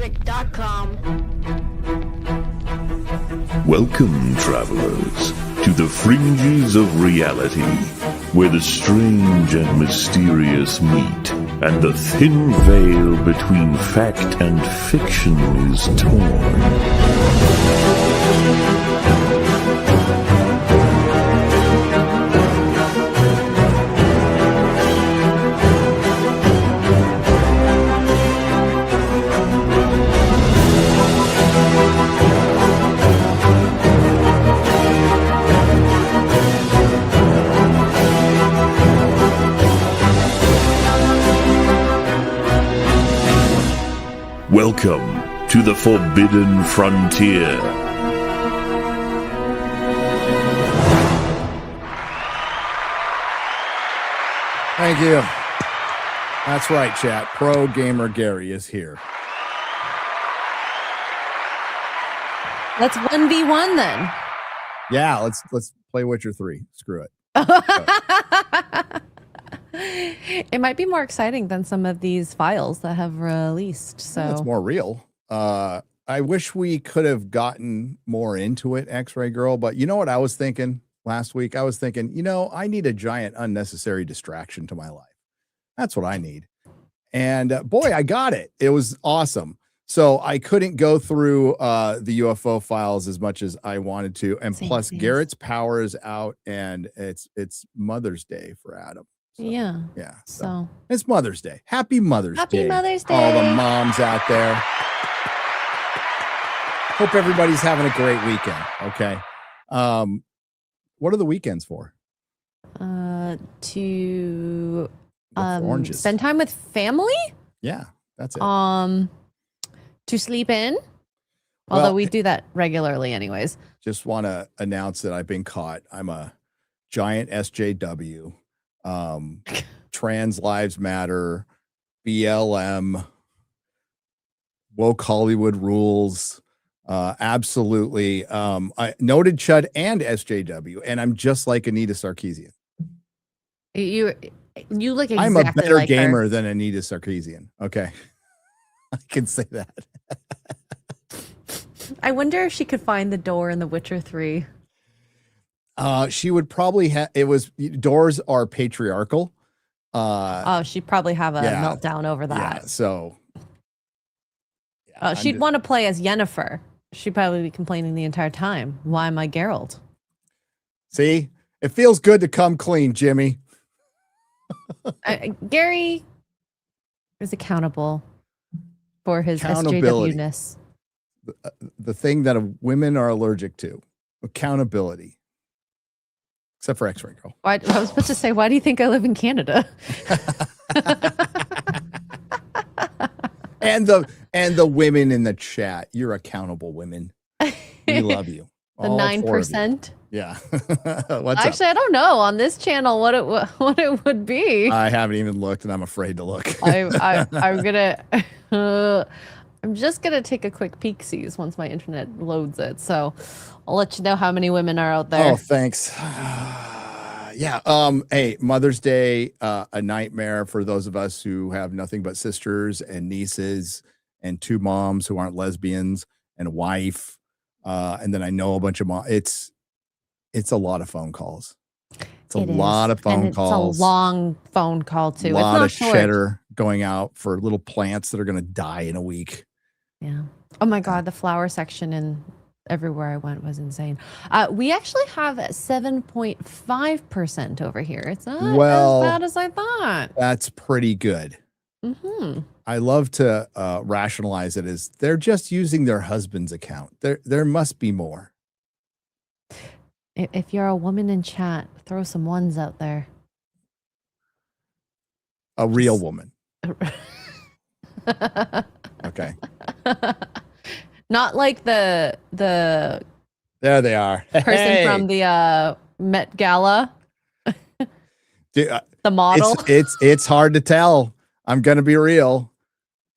Nerdrotic.com. Welcome, travelers, to the fringes of reality, where the strange and mysterious meet, and the thin veil between fact and fiction is torn. Welcome to the Forbidden Frontier. Thank you. That's right, chat. Pro Gamer Gary is here. Let's 1v1 then. Yeah, let's play Witcher 3. Screw it. It might be more exciting than some of these files that have released. So it's more real. I wish we could have gotten more into it, X-Ray Girl, but you know what I was thinking last week? I was thinking, I need a giant unnecessary distraction to my life. That's what I need. And boy, I got it. It was awesome. So I couldn't go through the UFO files as much as I wanted to. And plus Garrett's power is out and it's Mother's Day for Adam. So, yeah. So it's Mother's Day. Happy Mother's Day. Happy Mother's Day. All the moms out there. Hope everybody's having a great weekend. Okay. What are the weekends for? To oranges. Spend time with family? Yeah, that's it. To sleep in. Although we do that regularly anyways. Just want to announce that I've been caught. I'm a giant SJW. Trans Lives Matter, BLM, woke Hollywood rules. Absolutely. I noted Chud and SJW, and I'm just like Anita Sarkeesian. You look exactly I'm a better like gamer her. than Anita Sarkeesian. Okay. I can say that. I wonder if she could find the door in The Witcher 3. She would probably have, doors are patriarchal. She'd probably have a meltdown over that. Yeah, so. She'd want to play as Yennefer. She'd probably be complaining the entire time. Why am I Geralt? See, it feels good to come clean, Jimmy. Gary is accountable for his SJW-ness. The thing that women are allergic to, accountability. Except for X-Ray Girl. I was supposed to say, why do you think I live in Canada? and the women in the chat, you're accountable women. We love you. The 9%. Yeah. Actually, I don't know on this channel what it would be. I haven't even looked, and I'm afraid to look. I'm just gonna take a quick peek-sees once my internet loads it. So I'll let you know how many women are out there. Oh, thanks. Yeah. Hey, Mother's Day, a nightmare for those of us who have nothing but sisters and nieces and two moms who aren't lesbians and a wife. And then I know a bunch of moms. It's a lot of phone calls. It's a lot of phone calls. It's a long phone call too. A lot of cheddar going out for little plants that are going to die in a week. Yeah. Oh my God, the flower section in everywhere I went was insane. We actually have 7.5% over here. It's not as bad as I thought. That's pretty good. Mm-hmm. I love to rationalize it as they're just using their husband's account. There must be more. If you're a woman in chat, throw some ones out there. A real woman. Okay. Not like the there they are. Person from the Met Gala. Dude, the model. It's hard to tell. I'm gonna be real.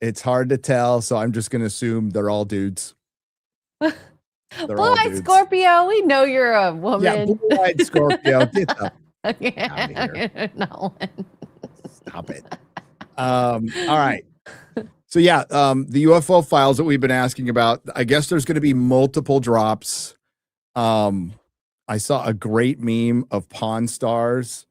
It's hard to tell, so I'm just gonna assume they're all dudes. Blue-eyed Scorpio, we know you're a woman. Yeah, blue-eyed Scorpio. Get the out of here. No. Stop it. All right. So yeah, the UFO files that we've been asking about, I guess there's going to be multiple drops. I saw a great meme of Pawn Stars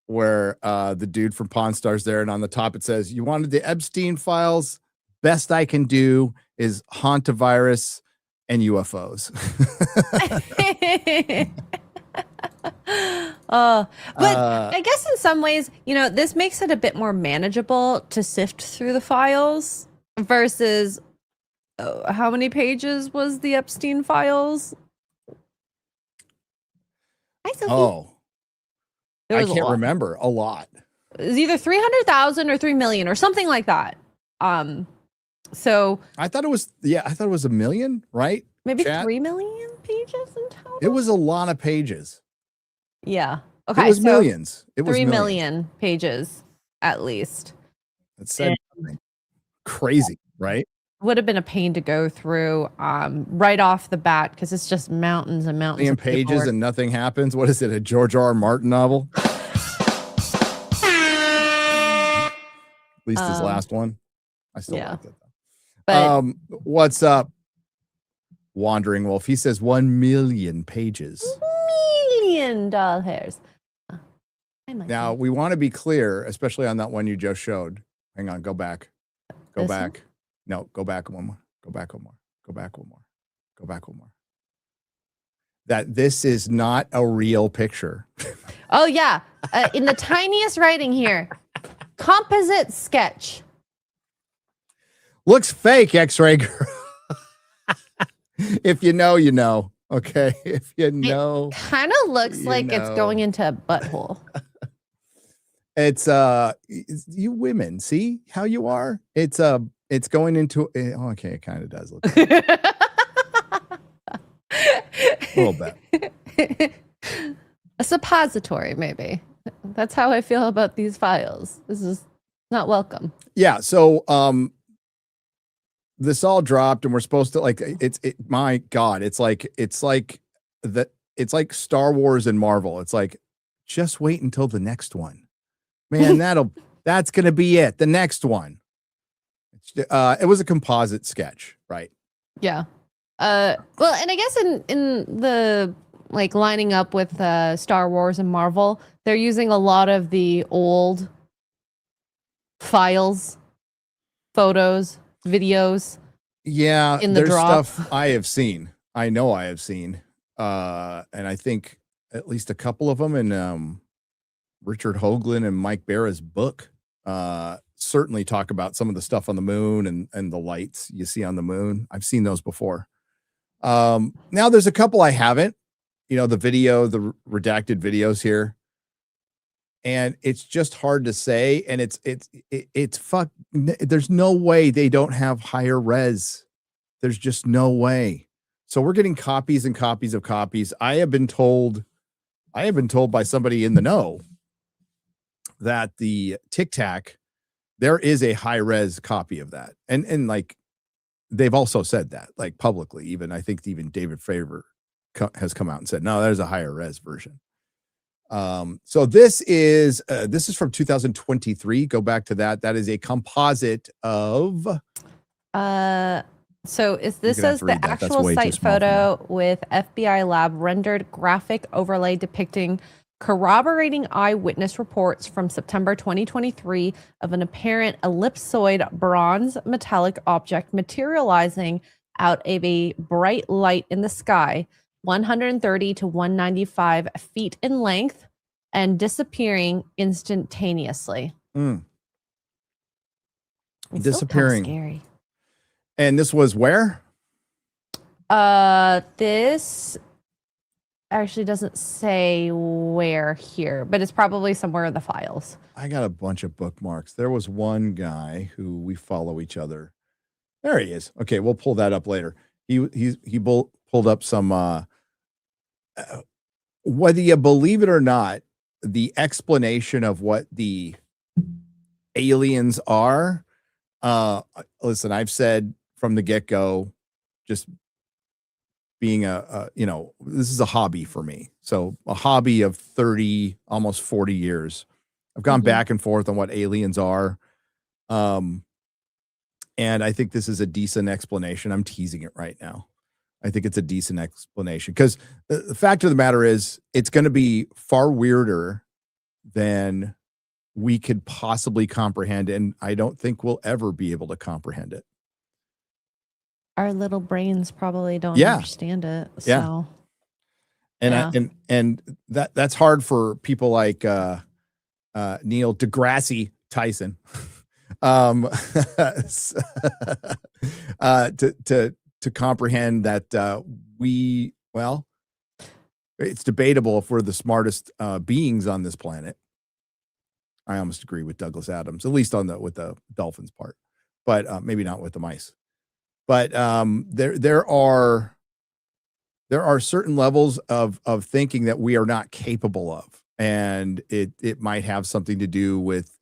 where the dude from Pawn Stars there, and on the top it says, "You wanted the Epstein files? Best I can do is hantavirus and UFOs." But I guess in some ways, this makes it a bit more manageable to sift through the files versus how many pages was the Epstein files? Hi, Sophie. Oh, There I was a can't lot. remember. A lot. It was either 300,000 or 3 million or something like that. So I thought it was a million, right? maybe Chat? 3 million pages in total. It was a lot of pages. Yeah. Okay. It was so millions. It was 3 millions. million pages at least. It said something crazy, right? Would have been a pain to go through right off the bat because it's just mountains and mountains of Pages paperwork. and nothing happens. What is it? A George R. Martin novel? At least his last one. I still yeah. like it though. But What's up, Wandering Wolf? He says 1 million pages. $1 million. Now we want to be clear, especially on that one you just showed. Hang on, go back. Go This back. No, go back one more. Go back one more. Go back one more. Go back one more. That this is not a real picture. Oh yeah, in the tiniest writing here, composite sketch. Looks fake, X-ray girl. If you know, you know. Okay. If you know. Kind of looks like it's going into a butthole. It's you women, see how you are? It's going into okay, it kind of does look like a little bit. A suppository, maybe. That's how I feel about these files. This is not welcome. Yeah, so this all dropped and we're supposed to my God, it's like Star Wars and Marvel. It's like, just wait until the next one. Man, that's gonna be it. The next one. It was a composite sketch, right? Yeah. Well, and I guess in the lining up with Star Wars and Marvel, they're using a lot of the old files, photos, videos. Yeah, in the there's drop. stuff I have seen. I know I have seen. And I think at least a couple of them in Richard Hoagland and Mike Barra's book certainly talk about some of the stuff on the moon and the lights you see on the moon. I've seen those before. Now there's a couple I haven't, the the redacted videos here. And it's just hard to say. And it's fuck. There's no way they don't have higher res. There's just no way. So we're getting copies and copies of copies. I have been told by somebody in the know that the Tic Tac, there is a high res copy of that. And they've also said that publicly, even I think even David Fravor has come out and said, no, there's a higher res version. So this is from 2023. Go back to that. That is a composite of so this says the actual site photo with FBI lab rendered graphic overlay depicting corroborating eyewitness reports from September 2023 of an apparent ellipsoid bronze metallic object materializing out of a bright light in the sky, 130 to 195 feet in length, and disappearing instantaneously. Disappearing. Scary. And this was where? This actually doesn't say where here, but it's probably somewhere in the files. I got a bunch of bookmarks. There was one guy who we follow each other. There he is. Okay, we'll pull that up later. He pulled up some whether you believe it or not, the explanation of what the aliens are. Listen, I've said from the get-go, just being this is a hobby for me. So a hobby of 30, almost 40 years. I've gone back and forth on what aliens are. And I think this is a decent explanation. I'm teasing it right now. I think it's a decent explanation because the fact of the matter is it's going to be far weirder than we could possibly comprehend. And I don't think we'll ever be able to comprehend it. Our little brains probably don't understand it. So. Yeah. And that's hard for people like Neil deGrasse Tyson to comprehend that it's debatable if we're the smartest beings on this planet. I almost agree with Douglas Adams, at least with the dolphins part, but maybe not with the mice. But there are certain levels of thinking that we are not capable of, and it might have something to do with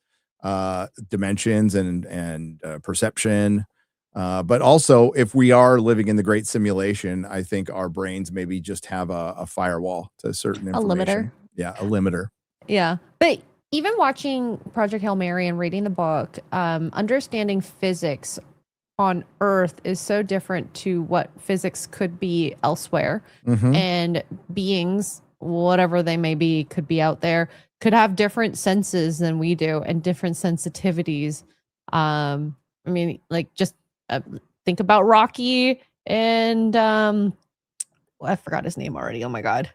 dimensions and perception. But also, if we are living in the great simulation, I think our brains maybe just have a firewall to certain information. A limiter. Yeah, a limiter. Yeah. But even watching Project Hail Mary and reading the book, understanding physics on Earth is so different to what physics could be elsewhere. Mm-hmm. And beings, whatever they may be, could be out there, could have different senses than we do and different sensitivities. I mean, like, just think about Rocky and I forgot his name already. Oh my God.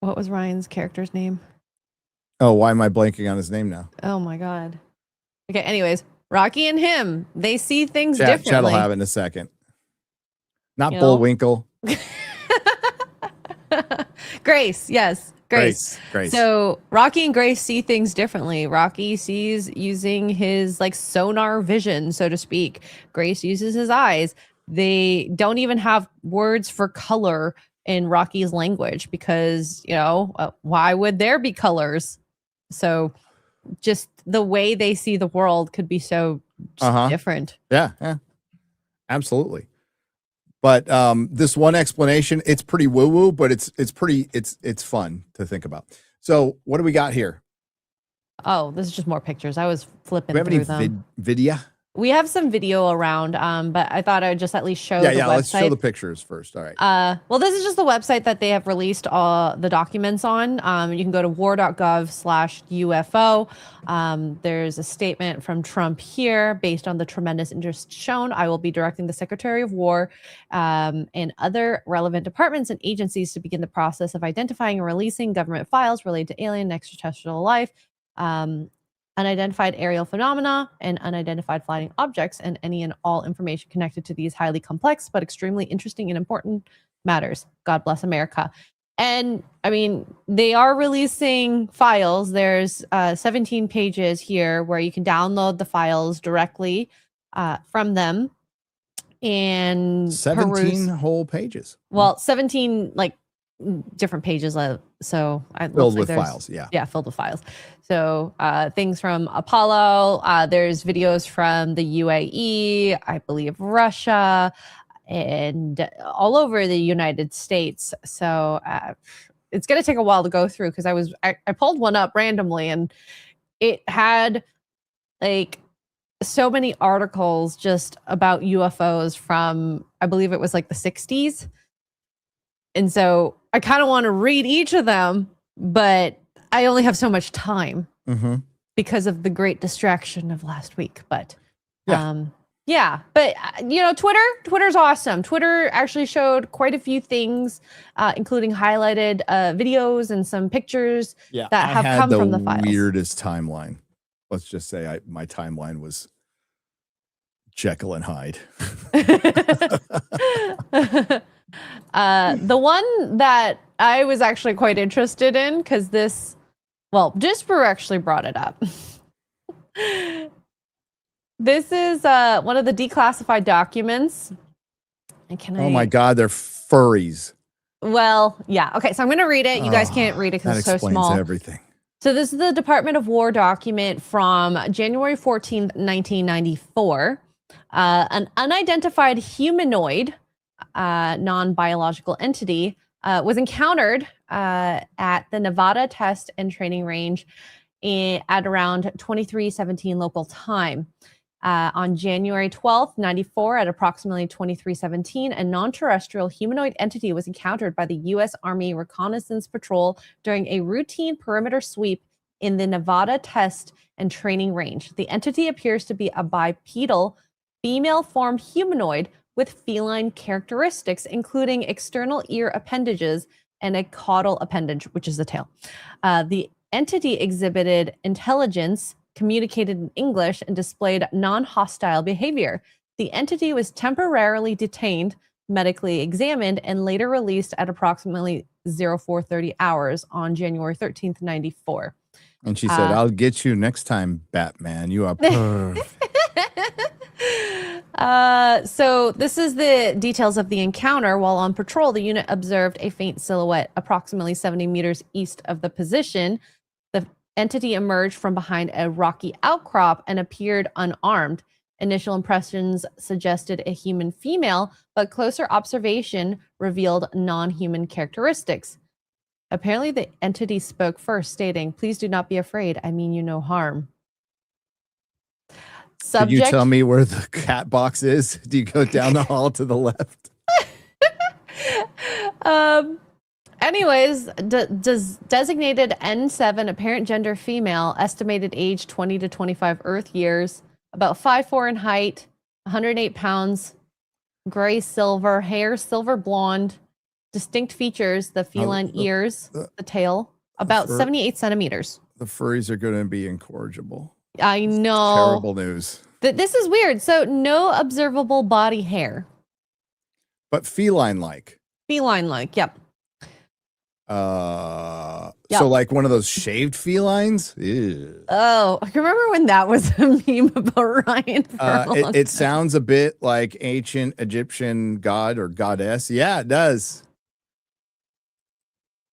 What was Ryan's character's name? Oh, why am I blanking on his name now? Oh my God. Okay, anyways, Rocky and him, they see things differently. Chad will have it in a second. Not Bullwinkle. Grace, yes. Grace. Grace. So Rocky and Grace see things differently. Rocky sees using his like sonar vision, so to speak. Grace uses his eyes. They don't even have words for color in Rocky's language because, why would there be colors? So just the way they see the world could be so different. Yeah, absolutely. But this one explanation, it's pretty woo-woo, but it's fun to think about. So what do we got here? Oh, this is just more pictures. I was flipping through them. Do we have any video? We have some video around, but I thought I would just at least show the website. Let's show the pictures first. All right. Well, this is just the website that they have released all the documents on. You can go to war.gov/UFO. There's a statement from Trump here. Based on the tremendous interest shown, I will be directing the Secretary of War and other relevant departments and agencies to begin the process of identifying and releasing government files related to alien and extraterrestrial life, unidentified aerial phenomena, and unidentified flying objects, and any and all information connected to these highly complex but extremely interesting and important matters. God bless America. And I mean, they are releasing files. There's 17 pages here where you can download the files directly from them and 17 whole pages. Well, 17 like different pages. So filled with files. Yeah, filled with files. So things from Apollo. There's videos from the UAE, I believe Russia, and all over the United States. So it's going to take a while to go through because I pulled one up randomly and it had like so many articles just about UFOs from, I believe it was like the 60s. And so I kind of want to read each of them, but I only have so much time because of the great distraction of last week. But Twitter's awesome. Twitter actually showed quite a few things, including highlighted videos and some pictures that have come from the files. Weirdest timeline. Let's just say my timeline was Jekyll and Hyde. The one that I was actually quite interested in, because Disper actually brought it up. This is one of the declassified documents. Oh my God, they're furries. Well, yeah. Okay, so I'm going to read it. You guys can't read it because it's so small. That explains everything. So this is the Department of War document from January 14th, 1994. An unidentified humanoid non-biological entity was encountered at the Nevada Test and Training Range at around 23:17 local time. On January 12th, 94, at approximately 2317, a non-terrestrial humanoid entity was encountered by the U.S. Army Reconnaissance Patrol during a routine perimeter sweep in the Nevada Test and Training Range. The entity appears to be a bipedal, female-formed humanoid with feline characteristics, including external ear appendages and a caudal appendage, which is the tail. The entity exhibited intelligence, communicated in English, and displayed non-hostile behavior. The entity was temporarily detained, medically examined, and later released at approximately 0430 hours on January 13th, 94. And she said, I'll get you next time, Batman. You are perfect. So this is the details of the encounter. While on patrol, the unit observed a faint silhouette approximately 70 meters east of the position. The entity emerged from behind a rocky outcrop and appeared unarmed. Initial impressions suggested a human female, but closer observation revealed non-human characteristics. Apparently, the entity spoke first, stating, "Please do not be afraid. I mean you no harm." Could you tell me where the cat box is? Do you go down the hall to the left? Anyways, designated N7, apparent gender female, estimated age 20 to 25 Earth years, about 5'4" in height, 108 pounds, gray silver hair, silver blonde, distinct features, the feline ears, the tail, about 78 centimeters. The furries are going to be incorrigible. I know. Terrible news. This is weird. So no observable body hair. But feline-like. Feline-like, yep. So like one of those shaved felines? Ew. Oh, I remember when that was a meme about Ryan. It sounds a bit like ancient Egyptian god or goddess. Yeah, it does.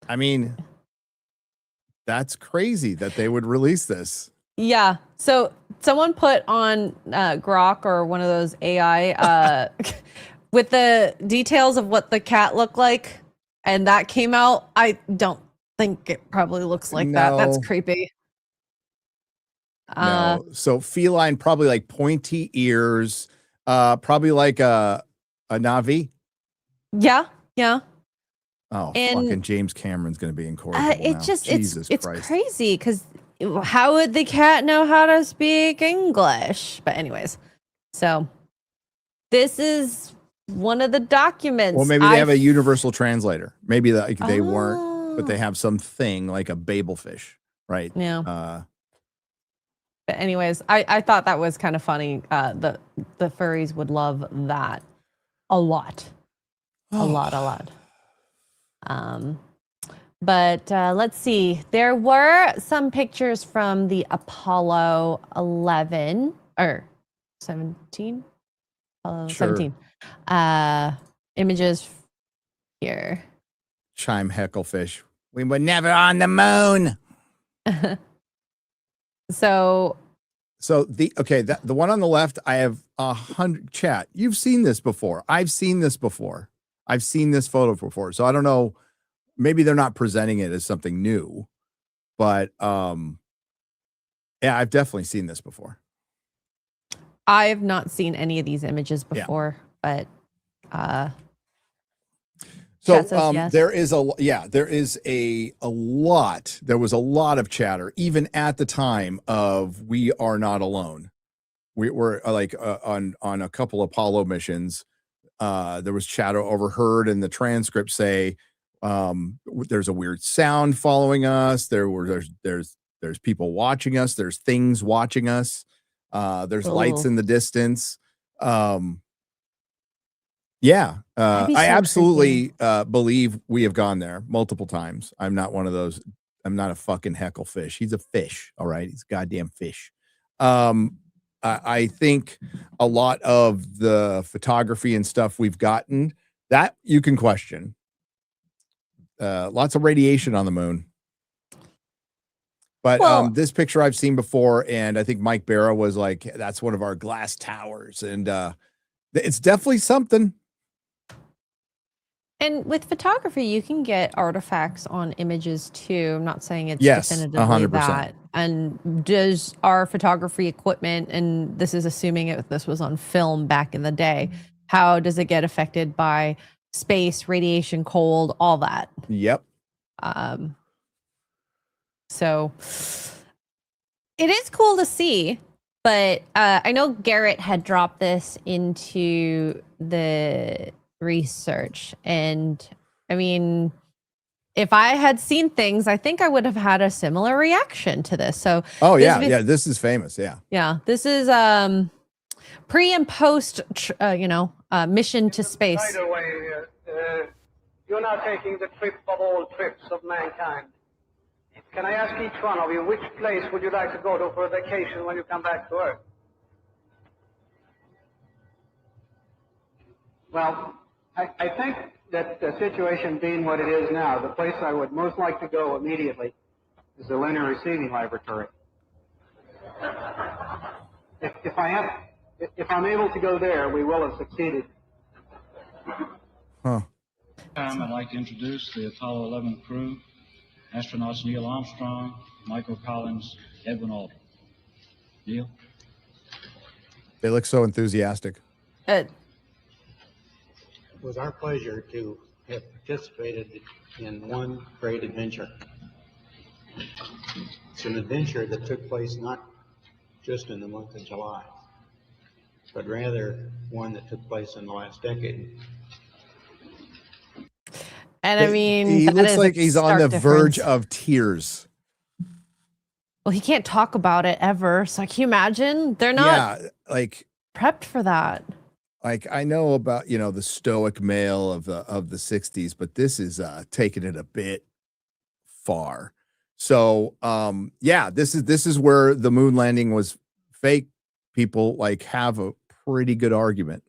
I mean, that's crazy that they would release this. Yeah. So someone put on Grok or one of those AI with the details of what the cat looked like, and that came out. I don't think it probably looks like that. That's creepy. No. So feline, probably like pointy ears, probably like a Navi. Yeah. Yeah. Oh, and fucking James Cameron's going to be incorrigible now. It's crazy because how would the cat know how to speak English? But anyways, so this is one of the documents. Well, maybe they have a universal translator. Maybe they weren't, but they have something like a babelfish, right? Yeah. But anyways, I thought that was kind of funny. The furries would love that a lot. A lot. But let's see. There were some pictures from the Apollo 11 or 17. Apollo 17. Images here. Chime hecklefish. We were never on the moon. So the one on the left, I have 100 chat. You've seen this before. I've seen this before. I've seen this photo before. So I don't know. Maybe they're not presenting it as something new, but yeah, I've definitely seen this before. I've not seen any of these images before, but so yes. there is a lot. There was a lot of chatter even at the time of We Are Not Alone. We were like on a couple Apollo missions. There was chatter overheard, and the transcripts say there's a weird sound following us. There's people watching us. There's things watching us. There's lights in the distance. I absolutely believe we have gone there multiple times. I'm not one of those. I'm not a fucking hecklefish. He's a fish. All right. He's a goddamn fish. I think a lot of the photography and stuff we've gotten that you can question. Lots of radiation on the moon. But this picture I've seen before, and I think Mike Barra was like, that's one of our glass towers. And it's definitely something. And with photography, you can get artifacts on images too. I'm not saying it's Yes, definitively 100%. that. And does our photography equipment, and this is assuming this was on film back in the day, how does it get affected by space, radiation, cold, all that? Yep. So it is cool to see, but I know Garrett had dropped this into the research, and I mean, if I had seen things, I think I would have had a similar reaction to this. So this is famous. Yeah, this is pre and post mission to space. Either way, you're now taking the trip of all trips of mankind. Can I ask each one of you, which place would you like to go to for a vacation when you come back to Earth? Well, I think that the situation being what it is now, the place I would most like to go immediately is the Linear Receiving Laboratory. If I'm able to go there, we will have succeeded. I'd like to introduce the Apollo 11 crew, astronauts Neil Armstrong, Michael Collins, Edwin Aldrin. Neil? They look so enthusiastic. It was our pleasure to have participated in one great adventure. It's an adventure that took place not just in the month of July, but rather one that took place in the last decade. And I mean, he looks like he's on the verge of tears. Well, he can't talk about it ever. So can you imagine? They're not prepped for that. Like, I know about, the stoic male of the 60s, but this is taking it a bit far. So, this is where the moon landing was fake. People have a pretty good argument,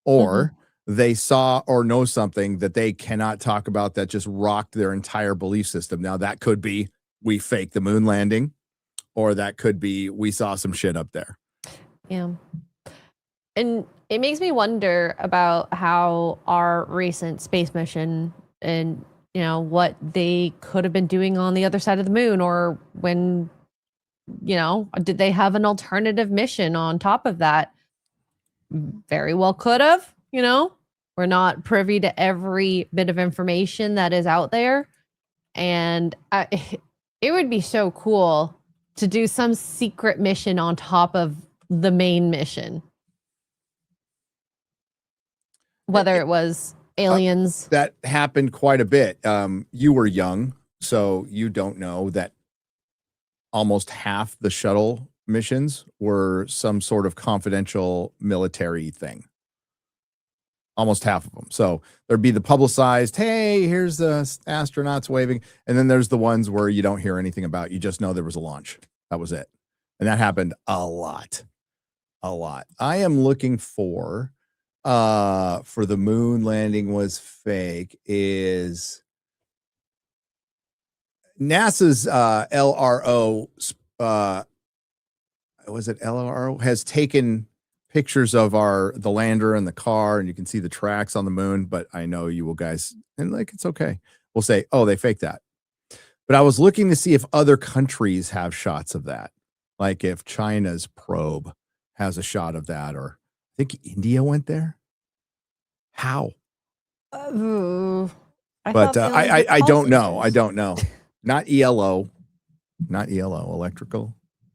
or they saw or know something that they cannot talk about that just rocked their entire belief system. Now that could be we faked the moon landing, or that could be we saw some shit up there. Yeah. And it makes me wonder about how our recent space mission and, what they could have been doing on the other side of the moon, or when, did they have an alternative mission on top of that? Very well could have, we're not privy to every bit of information that is out there. And it would be so cool to do some secret mission on top of the main mission. Whether it was aliens. That happened quite a bit. You were young, so you don't know that almost half the shuttle missions were some sort of confidential military thing. Almost half of them. So there'd be the publicized, hey, here's the astronauts waving. And then there's the ones where you don't hear anything about. You just know there was a launch. That was it. And that happened a lot. I am looking for the moon landing was fake is NASA's LRO, was it LRO, has taken pictures of the lander and the car, and you can see the tracks on the moon. But I know you will guys, and it's okay. We'll say, oh, they faked that. But I was looking to see if other countries have shots of that, like if China's probe has a shot of that, or I think India went there. How? I don't know. I don't know. Not ELO.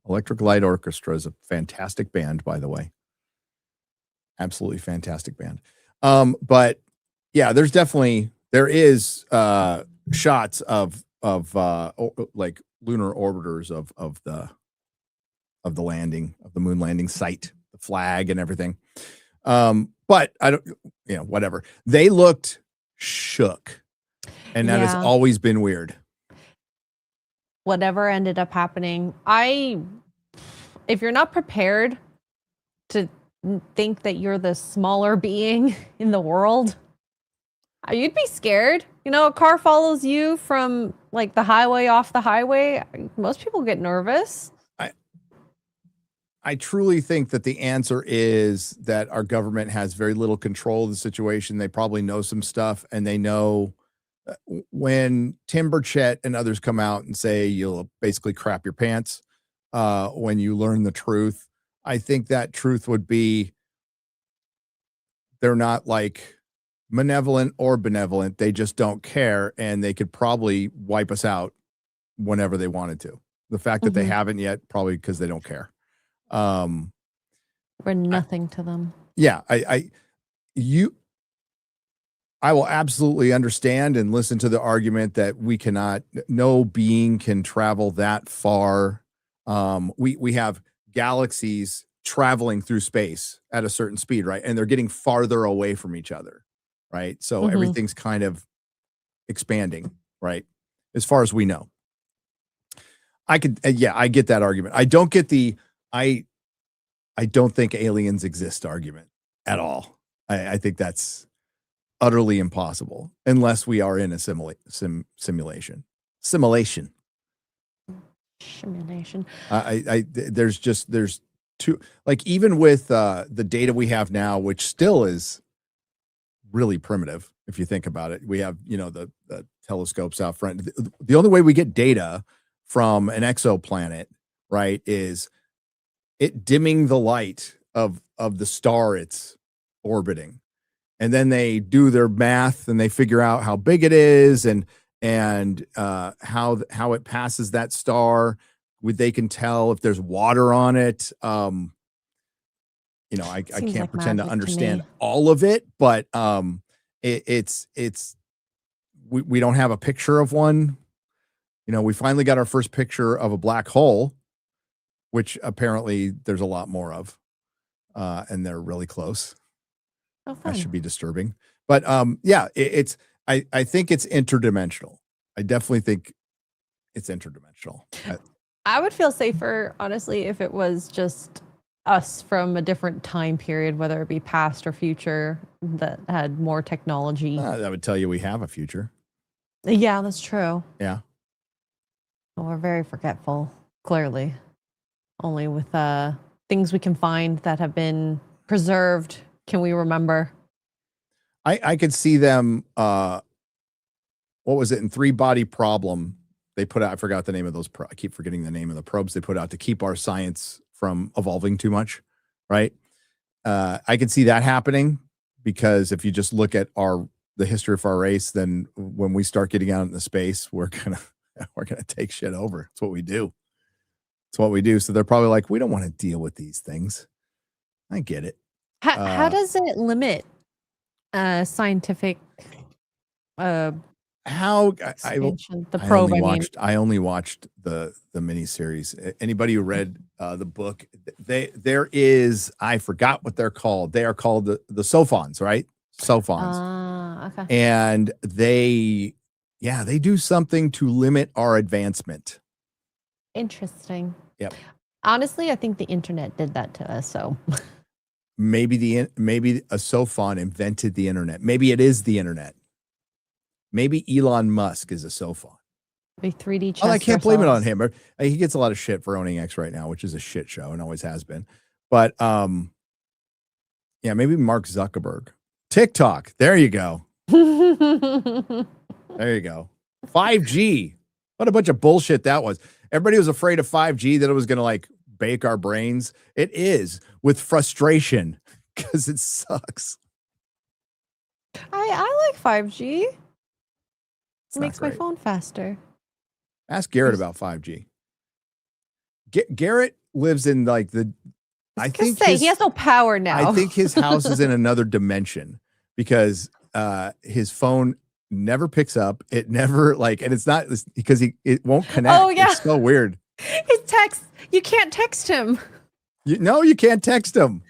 Electric Light Orchestra is a fantastic band, by the way. Absolutely fantastic band. But yeah, there is shots of like lunar orbiters of the landing, of the moon landing site, the flag and everything. But I don't, whatever. They looked shook, and that has always been weird. Whatever ended up happening, if you're not prepared to think that you're the smaller being in the world, you'd be scared. A car follows you from the highway off the highway. Most people get nervous. I truly think that the answer is that our government has very little control of the situation. They probably know some stuff, and they know when Tim Burchett and others come out and say you'll basically crap your pants when you learn the truth. I think that truth would be they're not like malevolent or benevolent. They just don't care, and they could probably wipe us out whenever they wanted to. The fact that they haven't yet, probably because they don't care. We're nothing to them. Yeah, I will absolutely understand and listen to the argument that no being can travel that far. We have galaxies traveling through space at a certain speed, right? And they're getting farther away from each other, right? So everything's kind of expanding, right? As far as we know. I get that argument. I don't get I don't think aliens exist argument at all. I think that's utterly impossible unless we are in a simulation. There's two, like, even with the data we have now, which still is really primitive if you think about it. We have, the telescopes out front. The only way we get data from an exoplanet, right, is it dimming the light of the star it's orbiting. And then they do their math and they figure out how big it is and how it passes that star. They can tell if there's water on it. I can't pretend to understand all of it, but we don't have a picture of one. We finally got our first picture of a black hole, which apparently there's a lot more of, and they're really close. Oh, that should be disturbing. But I think it's interdimensional. I definitely think it's interdimensional. I would feel safer, honestly, if it was just us from a different time period, whether it be past or future, that had more technology. That would tell you we have a future. Yeah, that's true. Yeah. Well, we're very forgetful, clearly. Only with things we can find that have been preserved can we remember. I could see them, what was it, in 3-Body Problem, they put out, I forgot the name of those, I keep forgetting the name of the probes they put out to keep our science from evolving too much, right? I could see that happening, because if you just look at the history of our race, then when we start getting out into space, we're gonna take shit over. It's what we do. So they're probably like, we don't want to deal with these things. I get it. How does it limit scientific I only watched the miniseries. Anybody who read the book, there is, I forgot what they're called. They are called the Sophons, right? Sophons. Okay. And they do something to limit our advancement. Interesting. Yep. Honestly, I think the internet did that to us. So maybe a Sophon invented the internet. Maybe it is the internet. Maybe Elon Musk is a Sophon. Maybe 3D chess. I can't blame it on him. He gets a lot of shit for owning X right now, which is a shit show and always has been. But maybe Mark Zuckerberg. TikTok. There you go. There you go. 5G. What a bunch of bullshit that was. Everybody was afraid of 5G, that it was going to like bake our brains. It is, with frustration, because it sucks. I like 5G. It makes my phone faster. Ask Garrett about 5G. Garrett lives in like I think he has no power now. I think his house is in another dimension, because his phone never picks up. It never and it's not because it won't connect. Oh yeah, it's so weird. His text, you can't text him. You can't text him.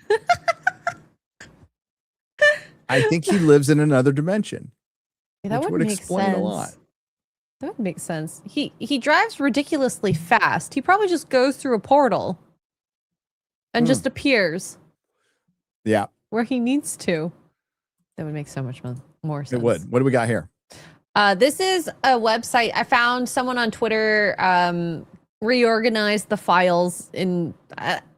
I think he lives in another dimension. Yeah, that would explain sense. A lot. That would make sense. He drives ridiculously fast. He probably just goes through a portal and just appears. Yeah. Where he needs to. That would make so much more sense. It would. What do we got here? This is a website. I found someone on Twitter reorganized the files in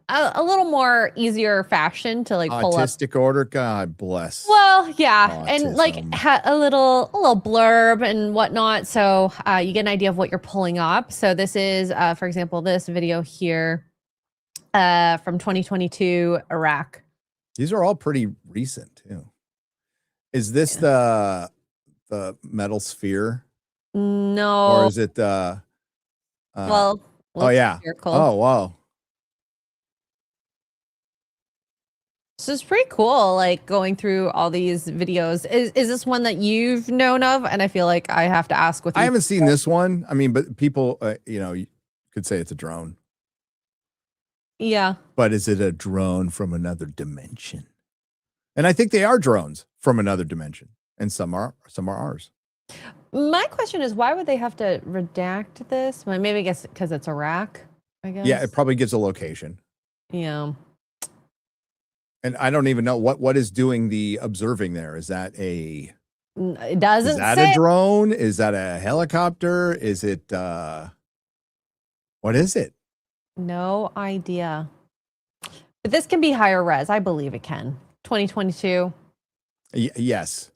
a little more easier fashion to like pull up. Autistic order, God bless. Well, yeah, Autism. and like a little blurb and whatnot, so you get an idea of what you're pulling up. So this is, for example, this video here from 2022 Iraq. These are all pretty recent too. Is this the metal sphere? No. Or is it well, oh yeah. Circle. Oh wow. This is pretty cool, like going through all these videos. Is this one that you've known of? And I feel like I have to ask with you. I haven't seen this one. I mean, but people, you could say it's a drone. Yeah. But is it a drone from another dimension? And I think they are drones from another dimension, and some are ours. My question is, why would they have to redact this? Well, maybe I guess because it's Iraq, I guess. Yeah, it probably gives a location. Yeah. And I don't even know what is doing the observing there. Is that it doesn't is that say. a drone? Is that a helicopter? Is it what is it? No idea. But this can be higher res. I believe it can. 2022. Yes.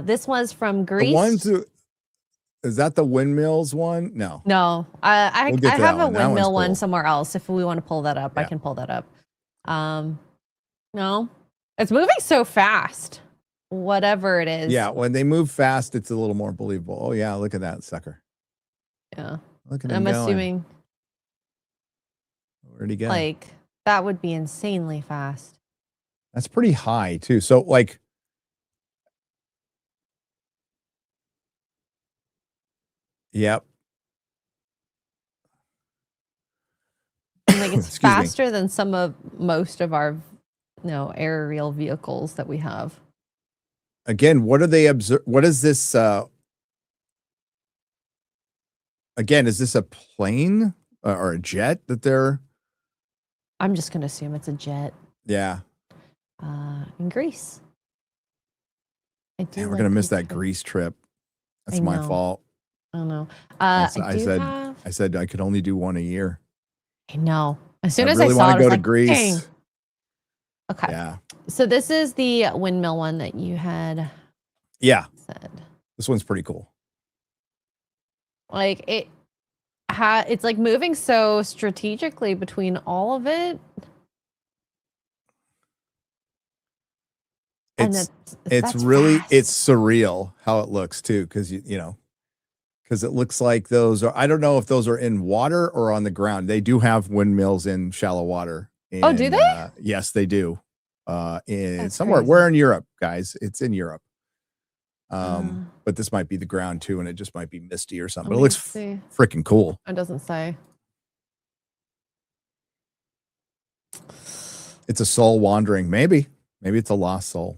This was from Greece. The ones is that the windmills one? No. No. I have a windmill one cool. somewhere else. If we want to pull that up, I can pull that up. No. It's moving so fast. Whatever it is. Yeah, when they move fast, it's a little more believable. Oh yeah, look at that sucker. Yeah. Look at I'm him assuming where'd he go? like that would be insanely fast. That's pretty high too. So like yep. And like it's faster than most of our aerial vehicles that we have. Again, what are they observe? What is this? Again, is this a plane or a jet that they're? I'm just gonna assume it's a jet. Yeah. In Greece. We're gonna miss that Greece trip. That's my fault. I don't know. I said I could only do one a year. I know. As soon I as really I saw want to it, go I was to like, Greece. dang. Okay. Yeah. So this is the windmill one that you had. Yeah. Said. This one's pretty cool. Like it's like moving so strategically between all of it. It's really fast. It's surreal how it looks too, because because it looks like those are, I don't know if those are in water or on the ground. They do have windmills in shallow water. Oh, do they? Yes, they do. In That's somewhere, crazy. we're in Europe, guys. It's in Europe. But this might be the ground too, and it just might be misty or something. But it looks freaking cool. It doesn't say. It's a soul wandering. Maybe it's a lost soul.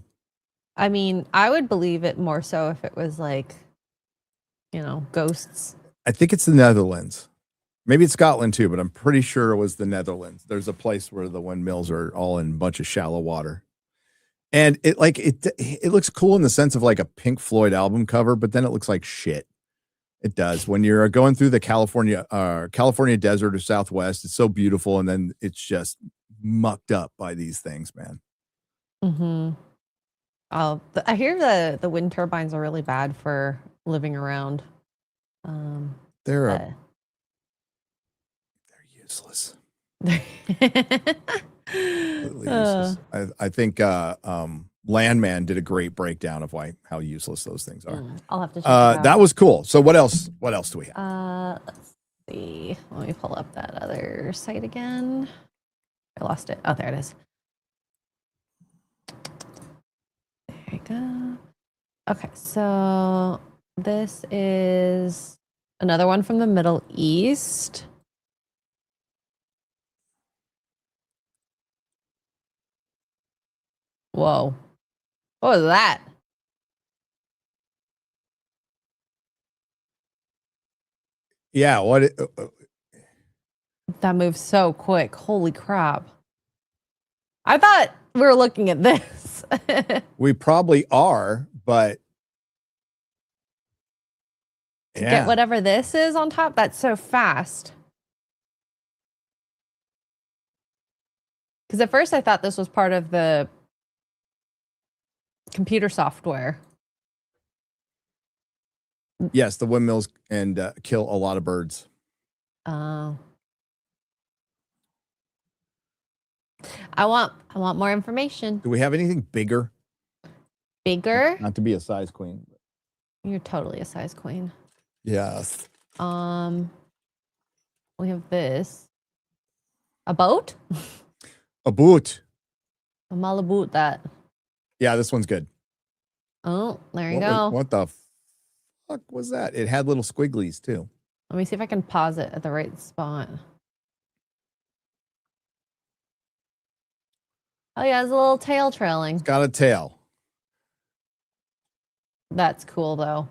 I mean, I would believe it more so if it was like, ghosts. I think it's the Netherlands. Maybe it's Scotland too, but I'm pretty sure it was the Netherlands. There's a place where the windmills are all in a bunch of shallow water. And it looks cool in the sense of like a Pink Floyd album cover, but then it looks like shit. It does. When you're going through the California desert or Southwest, it's so beautiful, and then it's just mucked up by these things, man. Mm-hmm. Oh, I hear the wind turbines are really bad for living around. They're useless. Completely useless. I think Landman did a great breakdown of how useless those things are. I'll have to check it out. That was cool. So what else do we have? Let's see. Let me pull up that other site again. I lost it. Oh, there it is. There you go. Okay, so this is another one from the Middle East. Whoa. What was that? Yeah, That moves so quick. Holy crap. I thought we were looking at this. We probably are, but get whatever this is on top, that's so fast. Because at first I thought this was part of the computer software. Yes, the windmills and kill a lot of birds. Oh. I want more information. Do we have anything bigger? Bigger? Not to be a size queen. You're totally a size queen. Yes. We have this. A boat? A boot. A malaboot that. Yeah, this one's good. Oh, there you go. What the fuck was that? It had little squigglies too. Let me see if I can pause it at the right spot. Oh yeah, there's a little tail trailing. It's got a tail. That's cool though.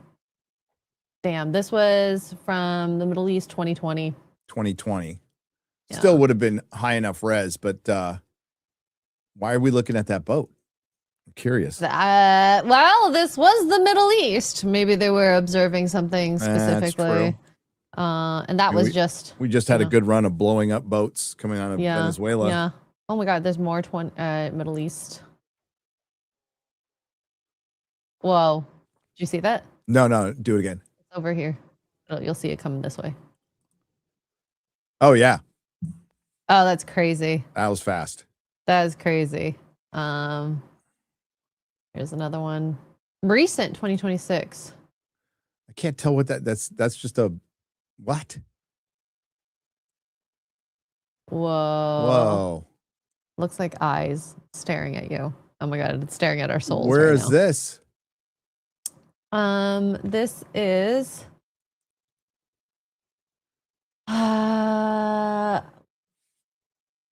Damn, this was from the Middle East 2020. 2020. Yeah. Still would have been high enough res, but why are we looking at that boat? I'm curious. Well, this was the Middle East. Maybe they were observing something specifically. And that was just... We just had a good run of blowing up boats coming out of Venezuela. Yeah. Oh my God, there's more Middle East. Whoa. Did you see that? No, do it again. It's over here. Oh, you'll see it coming this way. Oh, yeah. Oh, that's crazy. That was fast. That is crazy. Here's another one. Recent 2026. I can't tell what that's just a what? Whoa. Looks like eyes staring at you. Oh my God, it's staring at our souls. Where is this? This is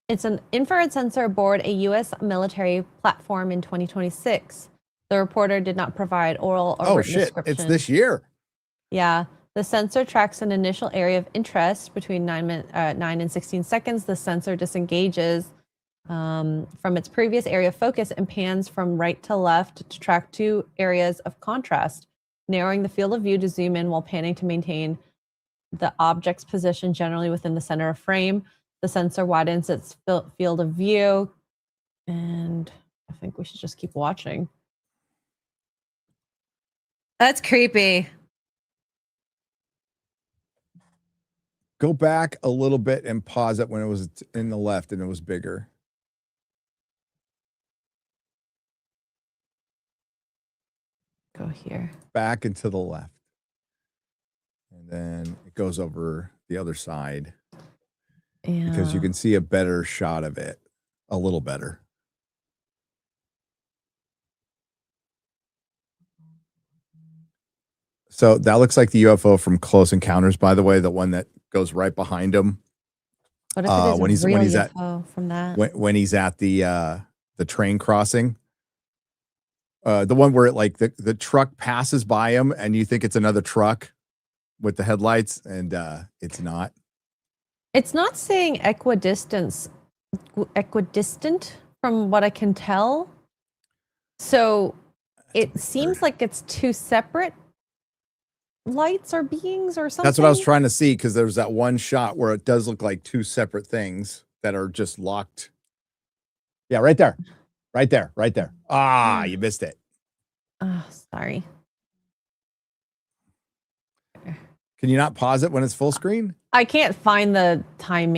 it's an infrared sensor aboard a U.S. military platform in 2026. The reporter did not provide oral or written description. It's this year. Yeah. The sensor tracks an initial area of interest between 9 and 16 seconds. The sensor disengages from its previous area of focus and pans from right to left to track 2 areas of contrast, narrowing the field of view to zoom in while panning to maintain the object's position generally within the center of frame. The sensor widens its field of view, and I think we should just keep watching. That's creepy. Go back a little bit and pause it when it was in the left and it was bigger. Go here. Back and to the left. And then it goes over the other side. Yeah. Because you can see a better shot of it. A little better. So that looks like the UFO from Close Encounters, by the way, the one that goes right behind him. What if it is when he's at from that? When he's at the train crossing. The one where it like the truck passes by him and you think it's another truck with the headlights and it's not. It's not saying equidistant from what I can tell. So it seems like it's 2 separate lights or beings or something. That's what I was trying to see, because there's that one shot where it does look like 2 separate things that are just locked. Yeah, right there. Right there. Right there. Ah, you missed it. Oh, sorry. Can you not pause it when it's full screen? I can't find the time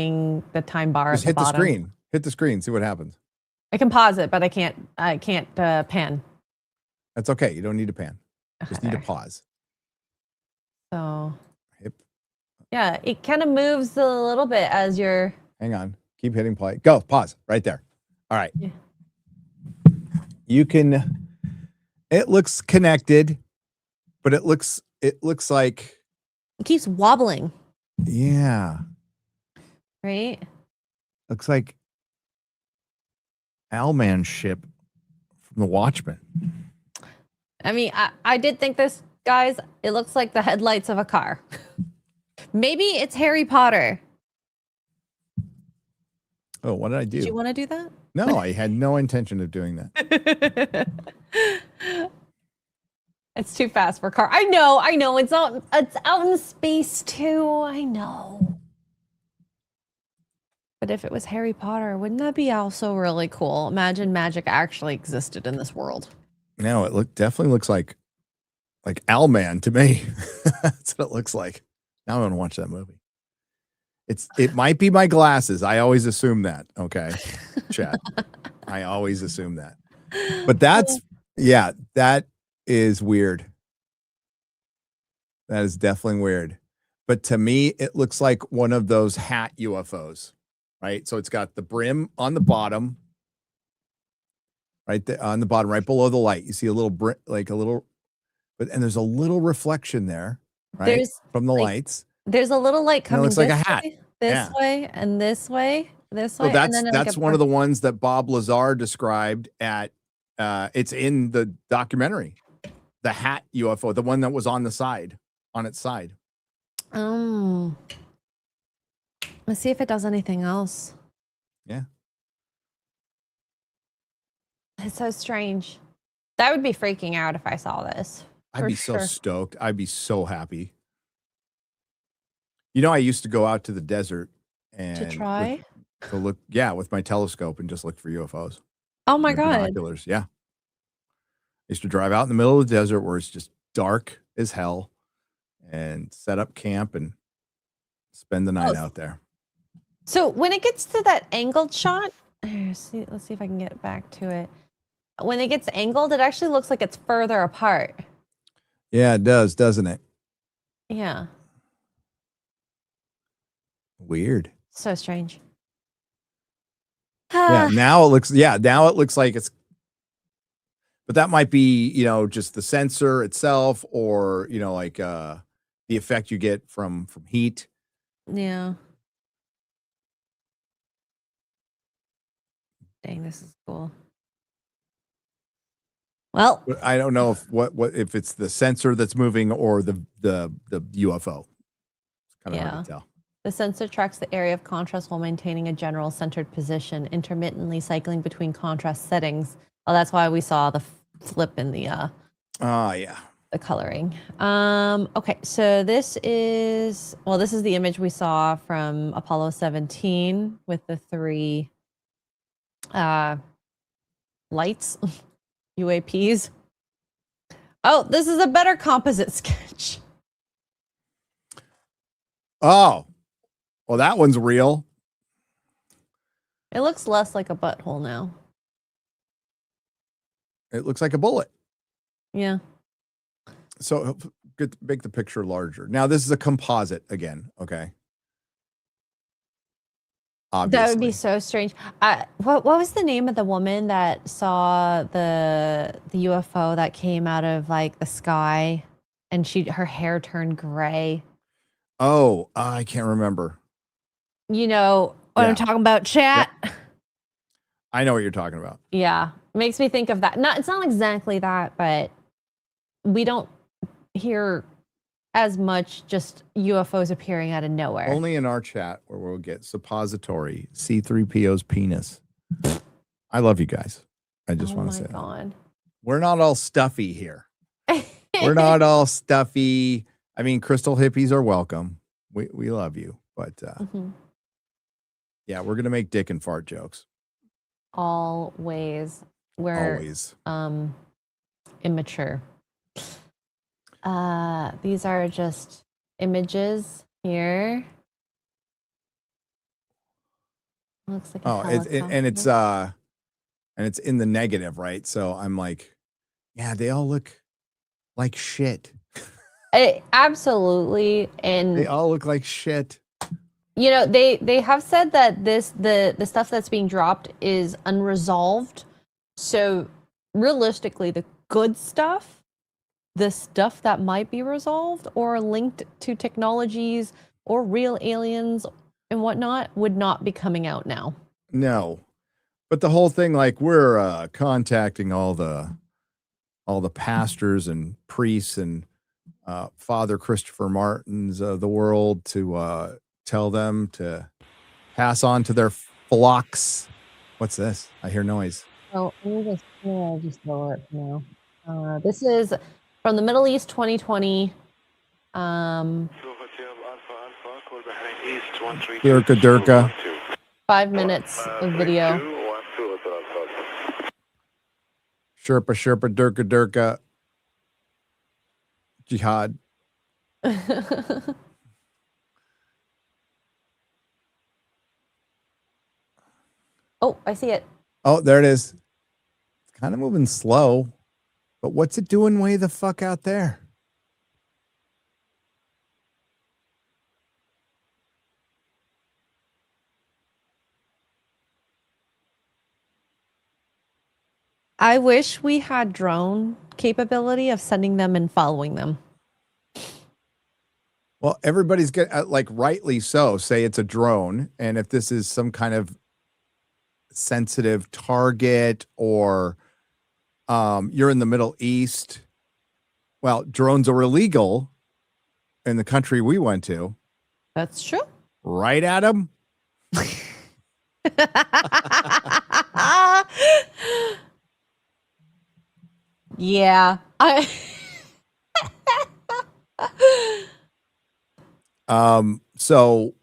bar. Just hit the screen. Hit the screen. See what happens. I can pause it, but I can't pan. That's okay. You don't need to pan. Just need to pause. So, Hip. Yeah, it kind of moves a little bit as you're... Hang on. Keep hitting play. Go. Pause. Right there. All right. Yeah. You can... It looks connected, but it looks like... It keeps wobbling. Yeah. Right? Looks like Owlman's ship from the Watchmen. I mean, I did think this, guys, it looks like the headlights of a car. Maybe it's Harry Potter. Oh, what did I do? Did you want to do that? No, I had no intention of doing that. It's too fast for a car. I know. It's out in space too. I know. But if it was Harry Potter, wouldn't that be also really cool? Imagine magic actually existed in this world. No, it definitely looks like Owlman to me. That's what it looks like. Now I want to watch that movie. It might be my glasses. I always assume that. Okay, chat. I always assume that. But that is weird. That is definitely weird. But to me, it looks like one of those hat UFOs, right? So it's got the brim on the bottom, right there on the bottom, right below the light. You see a little and there's a little reflection there, right? From the lights. There's a little light coming. It looks like a hat. This way, and this way, this way. So that's and then one of the ones that Bob Lazar described at. It's in the documentary, the hat UFO, the one that was on its side. Oh, let's see if it does anything else. Yeah, it's so strange. That would be freaking out if I saw this. I'd be so stoked. I'd be so happy. You know, I used to go out to the desert and to try to look, with my telescope and just look for UFOs. Oh my God. Binoculars, yeah. I used to drive out in the middle of the desert where it's just dark as hell and set up camp and spend the night out there. So when it gets to that angled shot, let's see if I can get back to it. When it gets angled, it actually looks like it's further apart. Yeah, it does, doesn't it? Yeah. Weird. So strange. Now it looks like it's, but that might be, just the sensor itself or, the effect you get from heat. Yeah. Dang, this is cool. Well, I don't know if it's the sensor that's moving or the UFO. It's kind of hard to tell. The sensor tracks the area of contrast while maintaining a general centered position, intermittently cycling between contrast settings. Oh, that's why we saw the flip in the the coloring. Okay, so this is the image we saw from Apollo 17 with the 3 lights, UAPs. Oh, this is a better composite sketch. Oh. Well, that one's real. It looks less like a butthole now. It looks like a bullet. Yeah. So make the picture larger. Now, this is a composite again, okay? Obviously. That would be so strange. What was the name of the woman that saw the UFO that came out of like the sky and her hair turned gray? Oh, I can't remember. You know what I'm talking about, chat? Yep. I know what you're talking about. Yeah. Makes me think of that. It's not exactly that, but we don't hear as much just UFOs appearing out of nowhere. Only in our chat where we'll get suppository C-3PO's penis. I love you guys. I just want to say that. We're not all stuffy here. We're not all stuffy. I mean, crystal hippies are welcome. We love you, but yeah, we're gonna make dick and fart jokes. Always. We're always immature. These are just images here. Looks like and it's in the negative, right? So I'm like, yeah, they all look like shit. Absolutely, and they all look like shit. You know, they have said that the stuff that's being dropped is unresolved. So realistically, the good stuff, the stuff that might be resolved or linked to technologies or real aliens and whatnot, would not be coming out now. No, but the whole thing, like we're contacting all the pastors and priests and Father Christopher Martins of the world to tell them to pass on to their flocks. What's this? I hear noise. Oh, I'll just lower it now. This is from the Middle East 2020. Durka. 5 minutes of video. Sherpa, Durka, Jihad. Oh, I see it. Oh, there it is. It's kind of moving slow, but what's it doing way the fuck out there? I wish we had drone capability of sending them and following them. Well, everybody's get like rightly so say it's a drone, and if this is some kind of sensitive target or you're in the Middle East, well, drones are illegal in the country we went to. That's true. Right, Adam? Yeah. So,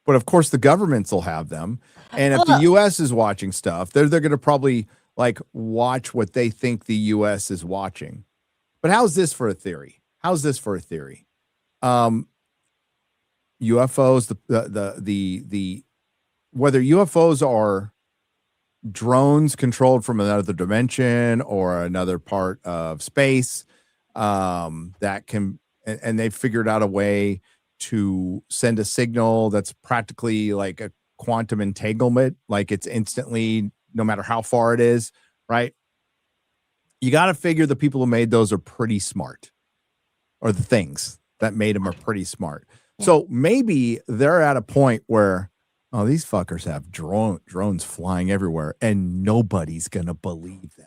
but of course the governments will have them. And if the US is watching stuff, they're going to probably like watch what they think the US is watching. But how's this for a theory? UFOs, the whether UFOs are drones controlled from another dimension or another part of space, that can, and they figured out a way to send a signal that's practically like a quantum entanglement, like it's instantly, no matter how far it is, right? You got to figure the people who made those are pretty smart, or the things that made them are pretty smart. So maybe they're at a point where, oh, these fuckers have drones flying everywhere and nobody's going to believe them.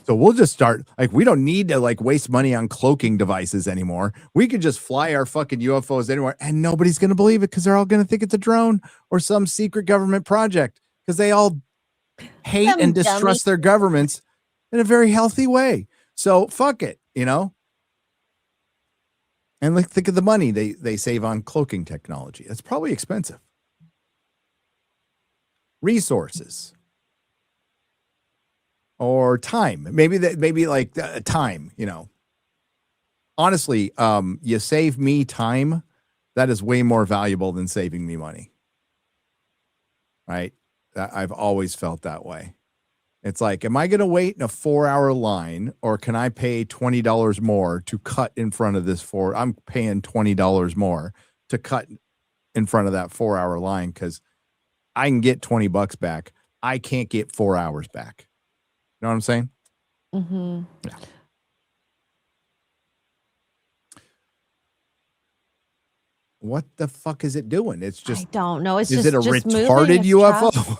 So we'll just start, like, we don't need to like waste money on cloaking devices anymore. We could just fly our fucking UFOs anywhere and nobody's going to believe it because they're all going to think it's a drone or some secret government project because they all hate and distrust their governments in a very healthy way. So fuck it, you know? And like, think of the money they save on cloaking technology. It's probably expensive. Resources or time, maybe like time, you know. Honestly, you save me time, that is way more valuable than saving me money. Right? I've always felt that way. It's like, am I going to wait in a 4-hour line, or can I pay $20 more to cut in front of this I'm paying $20 more to cut in front of that 4-hour line because I can get $20 back. I can't get 4 hours back. You know what I'm saying? Mm-hmm. Yeah. What the fuck is it doing? It's just, I don't know. Is it a just retarded UFO?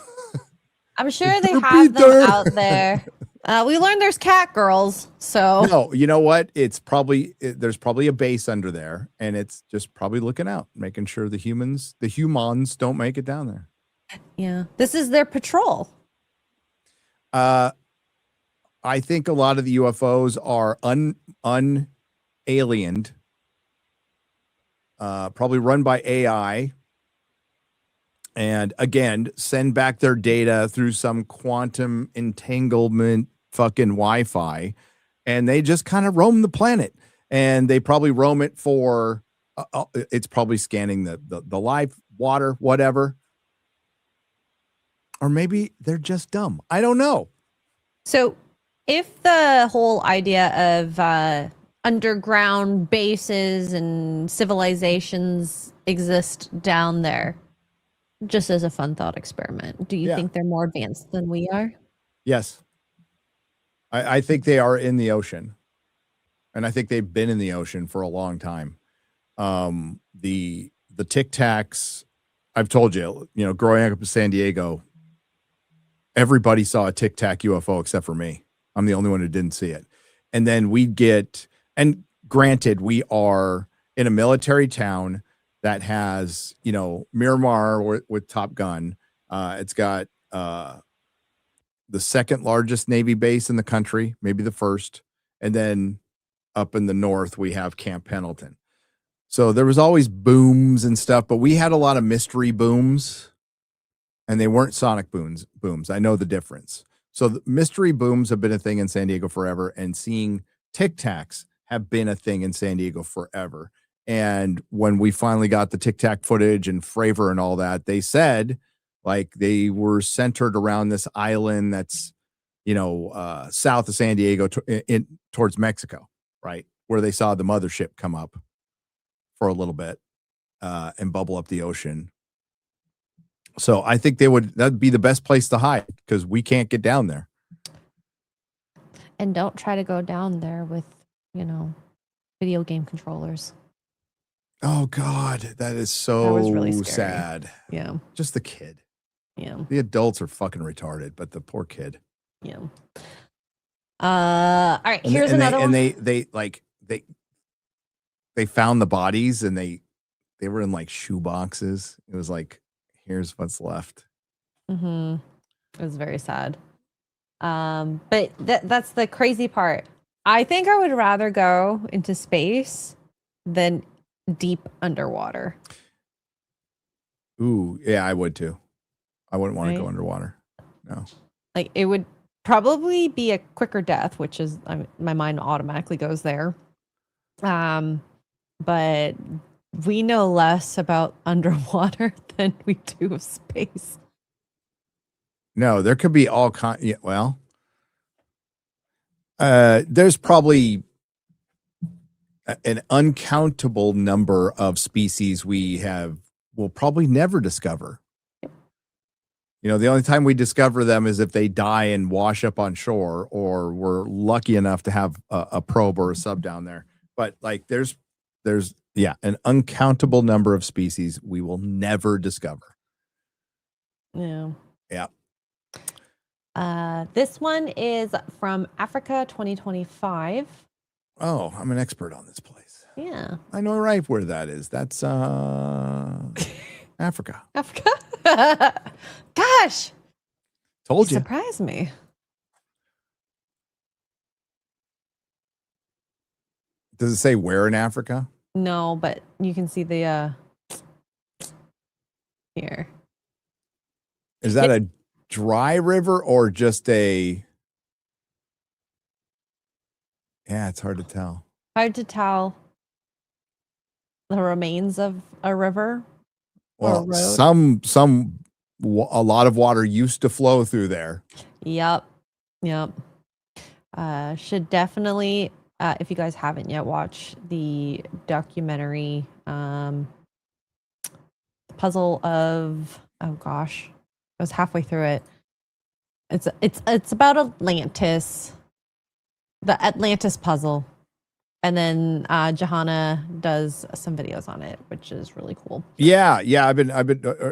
I'm sure they have them out there. We learned there's cat girls, so no. You know what? It's probably there's probably a base under there, and it's just probably looking out, making sure the humans don't make it down there. Yeah, this is their patrol. I think a lot of the UFOs are unaliened, probably run by AI. And again, send back their data through some quantum entanglement fucking Wi-Fi, and they just kind of roam the planet. And they probably roam it for, it's probably scanning the live water, whatever. Or maybe they're just dumb. I don't know. So if the whole idea of underground bases and civilizations exist down there, just as a fun thought experiment, do you think they're more advanced than we are? Yes. I think they are in the ocean. And I think they've been in the ocean for a long time. The Tic Tacs, I've told you, growing up in San Diego, everybody saw a Tic Tac UFO except for me. I'm the only one who didn't see it. And then and granted, we are in a military town that has, Miramar with Top Gun. It's got the second largest Navy base in the country, maybe the first. And then up in the north, we have Camp Pendleton. So there was always booms and stuff, but we had a lot of mystery booms, and they weren't sonic booms. I know the difference. So the mystery booms have been a thing in San Diego forever, and seeing Tic Tacs have been a thing in San Diego forever. And when we finally got the Tic Tac footage and Fravor and all that, they said like they were centered around this island that's, south of San Diego towards Mexico, right? Where they saw the mothership come up for a little bit and bubble up the ocean. So I think that'd be the best place to hide because we can't get down there. And don't try to go down there with, video game controllers. Oh God, that was really sad. Yeah. Just the kid. Yeah. The adults are fucking retarded, but the poor kid. Yeah. All right, here's another one. And they found the bodies and they were in like shoe boxes. It was like, here's what's left. Mm-hmm. It was very sad. But that's the crazy part. I think I would rather go into space than deep underwater. Ooh, yeah, I would too. I wouldn't want to go underwater. No. Like it would probably be a quicker death, which is my mind automatically goes there. But we know less about underwater than we do of space. No, there could be all kinds. Yeah, well, there's probably an uncountable number of species we'll probably never discover. The only time we discover them is if they die and wash up on shore, or we're lucky enough to have a probe or a sub down there. But like, there's an uncountable number of species we will never discover. Yeah. Yeah. This one is from Africa 2025. Oh, I'm an expert on this place. Yeah. I know right where that is. That's Africa. Africa? Gosh. Told you. Surprised me. Does it say where in Africa? No, but you can see the here. Is that a dry river or just a... Yeah, it's hard to tell. Hard to tell. The remains of a river. Well, a lot of water used to flow through there. Yep. Should definitely, if you guys haven't yet, watch the documentary, The Puzzle of, oh gosh, I was halfway through it. It's about Atlantis, the Atlantis puzzle. And then Johanna does some videos on it, which is really cool. Yeah. I've been.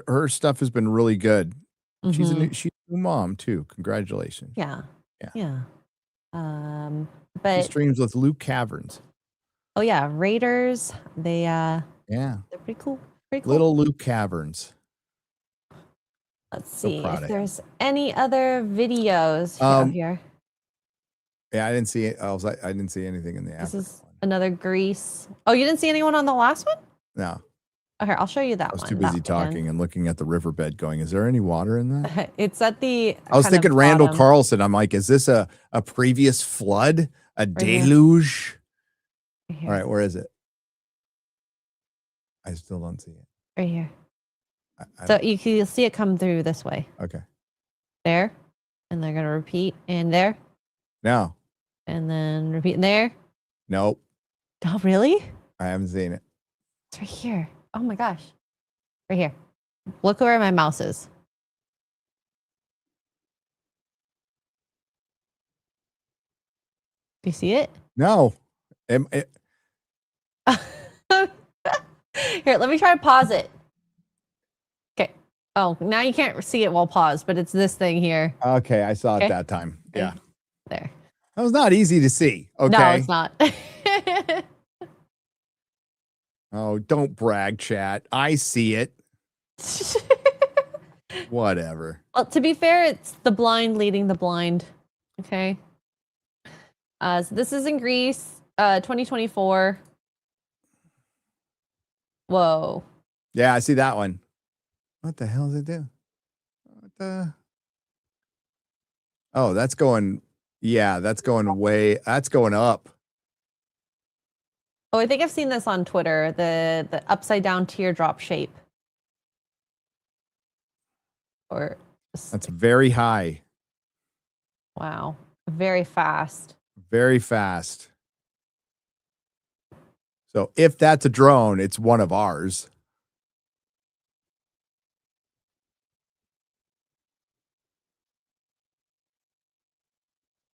Her stuff has been really good. Mm-hmm. She's a new mom too. Congratulations. Yeah. But she streams with Luke Caverns. Oh yeah, Raiders. They're pretty cool. Little Luke Caverns. Let's see if there's any other videos here. Yeah, I didn't see it. I didn't see anything in the Africa one. This is another Greece. Oh, you didn't see anyone on the last one? No. Okay, I'll show you that one. I was too busy talking and looking at the riverbed going, is there any water in that? It's at the I was thinking Randall Carlson. I'm like, is this a previous flood? A deluge? All right, where is it? I still don't see it. Right here. So you'll see it come through this way. Okay. There. And they're going to repeat. And there. No. And then repeat in there. Nope. Oh, really? I haven't seen it. It's right here. Oh my gosh. Right here. Look where my mouse is. Do you see it? No. Here, let me try to pause it. Okay. Oh, now you can't see it while paused, but it's this thing here. Okay, I saw it that time. Yeah. There. That was not easy to see. Okay. No, it's not. Oh, don't brag, chat. I see it. Whatever. Well, to be fair, it's the blind leading the blind. Okay. So this is in Greece, 2024. Whoa. Yeah, I see that one. What the hell does it do? What the? Oh, that's going. Yeah, that's going way. That's going up. Oh, I think I've seen this on Twitter. The upside down teardrop shape. Or that's very high. Wow. Very fast. Very fast. So if that's a drone, it's one of ours.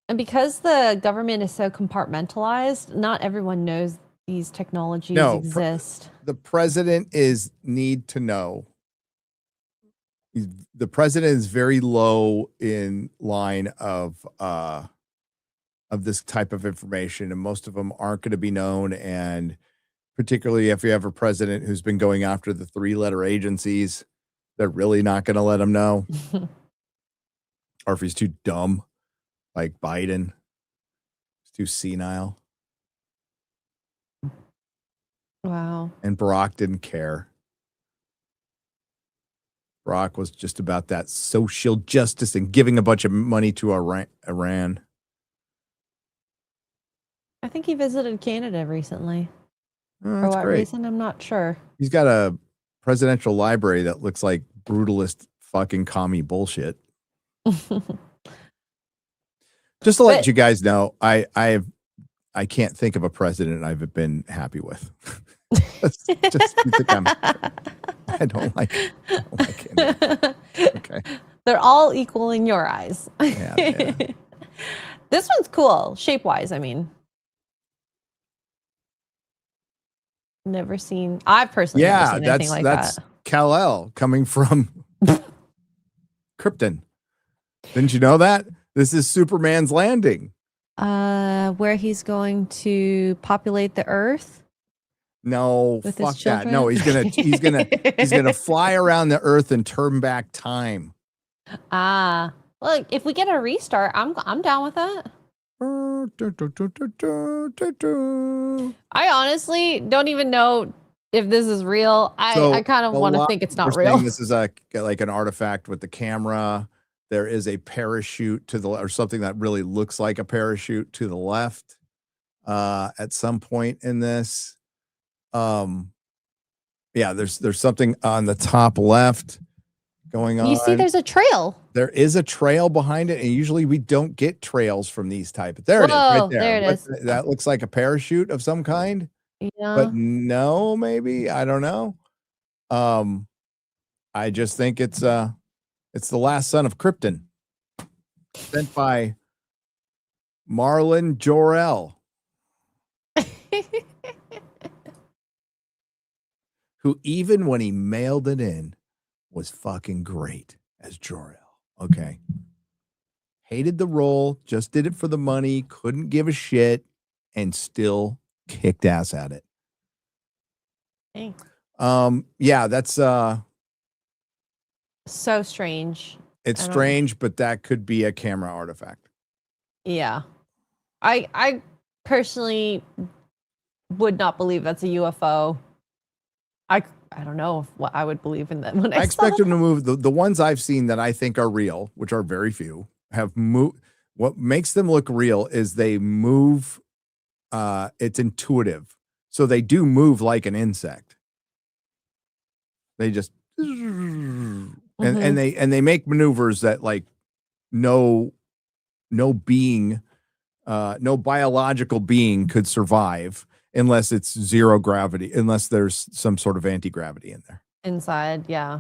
And because the government is so compartmentalized, not everyone knows these technologies exist. The president need to know. The president is very low in line of this type of information, and most of them aren't going to be known. And particularly if you have a president who's been going after the 3-letter agencies, they're really not going to let him know. Or if he's too dumb, like Biden, he's too senile. Wow. And Barack didn't care. Barack was just about that social justice and giving a bunch of money to Iran. I think he visited Canada recently. For what reason, I'm not sure. He's got a presidential library that looks like brutalist fucking commie bullshit. Just to let you guys know, I can't think of a president I've been happy with. just you think I don't like it. Okay. They're all equal in your eyes. Yeah. This one's cool, shape-wise, I mean. Never seen. I've personally never seen anything like that. That's Kal-El coming from Krypton. Didn't you know that? This is Superman's landing. Where he's going to populate the Earth. No, fuck that. No, he's gonna fly around the Earth and turn back time. Well, if we get a restart, I'm down with that. I honestly don't even know if this is real. I kind of want to think it's not real. This is like an artifact with the camera. There is a parachute to the or something that really looks like a parachute to the left. At some point in this, yeah, there's something on the top left going on. You see, there's a trail. There is a trail behind it, and usually we don't get trails from these type. There it is, right there. There it is. That looks like a parachute of some kind. Yeah. But no, maybe I don't know. I just think it's the last son of Krypton, sent by Marlon Jor-El, who even when he mailed it in was fucking great as Jor-El. Okay. Hated the role, just did it for the money, couldn't give a shit, and still kicked ass at it. Thanks. Yeah, that's so strange. It's strange, but that could be a camera artifact. Yeah. I personally would not believe that's a UFO. I don't know what I would believe in that. When I expect them to move. The ones I've seen that I think are real, which are very few, have moved. What makes them look real is they move. It's intuitive, so they do move like an insect. They just and they make maneuvers that like no being, no biological being could survive. Unless it's zero gravity, unless there's some sort of anti-gravity in there. Inside, yeah.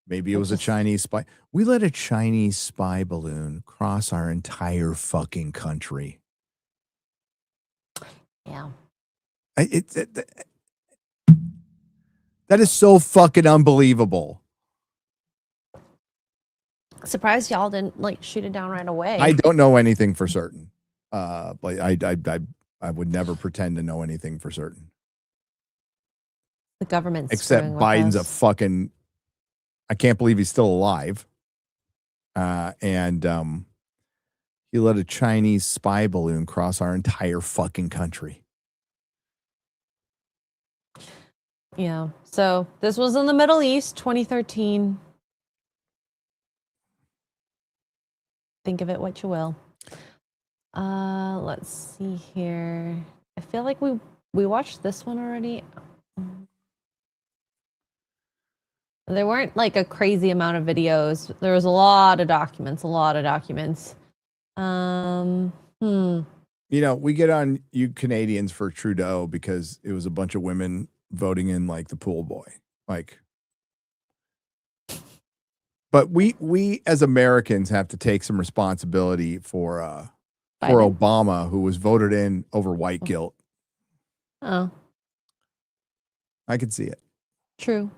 Maybe it was a Chinese spy. We let a Chinese spy balloon cross our entire fucking country. Yeah. That is so fucking unbelievable. Surprised y'all didn't like shoot it down right away. I don't know anything for certain. But I would never pretend to know anything for certain. The government's except Biden's a fucking. I can't believe he's still alive. And he let a Chinese spy balloon cross our entire fucking country. Yeah. So this was in the Middle East, 2013. Think of it what you will. Let's see here. I feel like we watched this one already. There weren't like a crazy amount of videos. There was a lot of documents. You know, we get on you Canadians for Trudeau because it was a bunch of women voting in like the pool boy. Like, but we as Americans have to take some responsibility for Obama, who was voted in over white guilt. Oh. I could see it. True.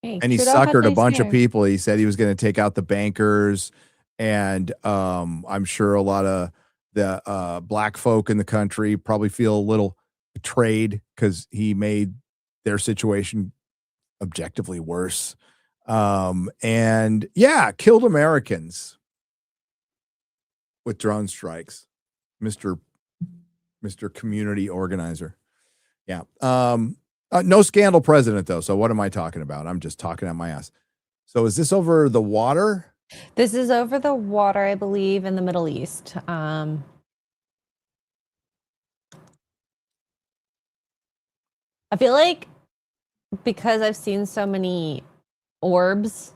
Hey, and he suckered a bunch of people. He said he was going to take out the bankers, and I'm sure a lot of the black folk in the country probably feel a little betrayed because he made their situation objectively worse. And yeah, killed Americans with drone strikes. Mr. Community Organizer. Yeah. No scandal president, though. So what am I talking about? I'm just talking out my ass. So is this over the water? This is over the water, I believe, in the Middle East. I feel like because I've seen so many orbs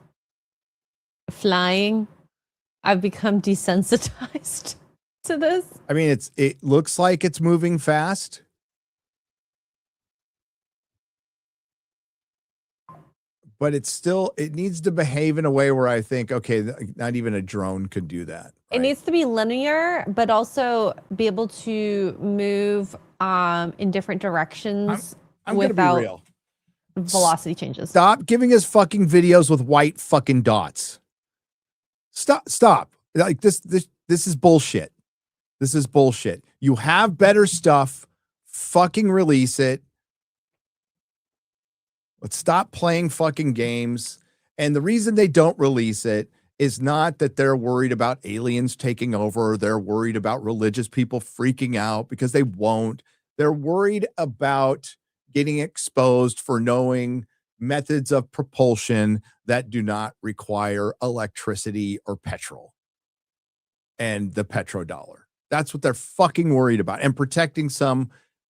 flying, I've become desensitized to this. I mean, it looks like it's moving fast. But it needs to behave in a way where I think, okay, not even a drone could do that. Right? It needs to be linear, but also be able to move in different directions I'm without gonna be real. Velocity changes. Stop giving us fucking videos with white fucking dots. Stop. Like this is bullshit. This is bullshit. You have better stuff. Fucking release it. Let's stop playing fucking games. And the reason they don't release it is not that they're worried about aliens taking over. They're worried about religious people freaking out, because they won't. They're worried about getting exposed for knowing methods of propulsion that do not require electricity or petrol and the petrodollar. That's what they're fucking worried about, and protecting some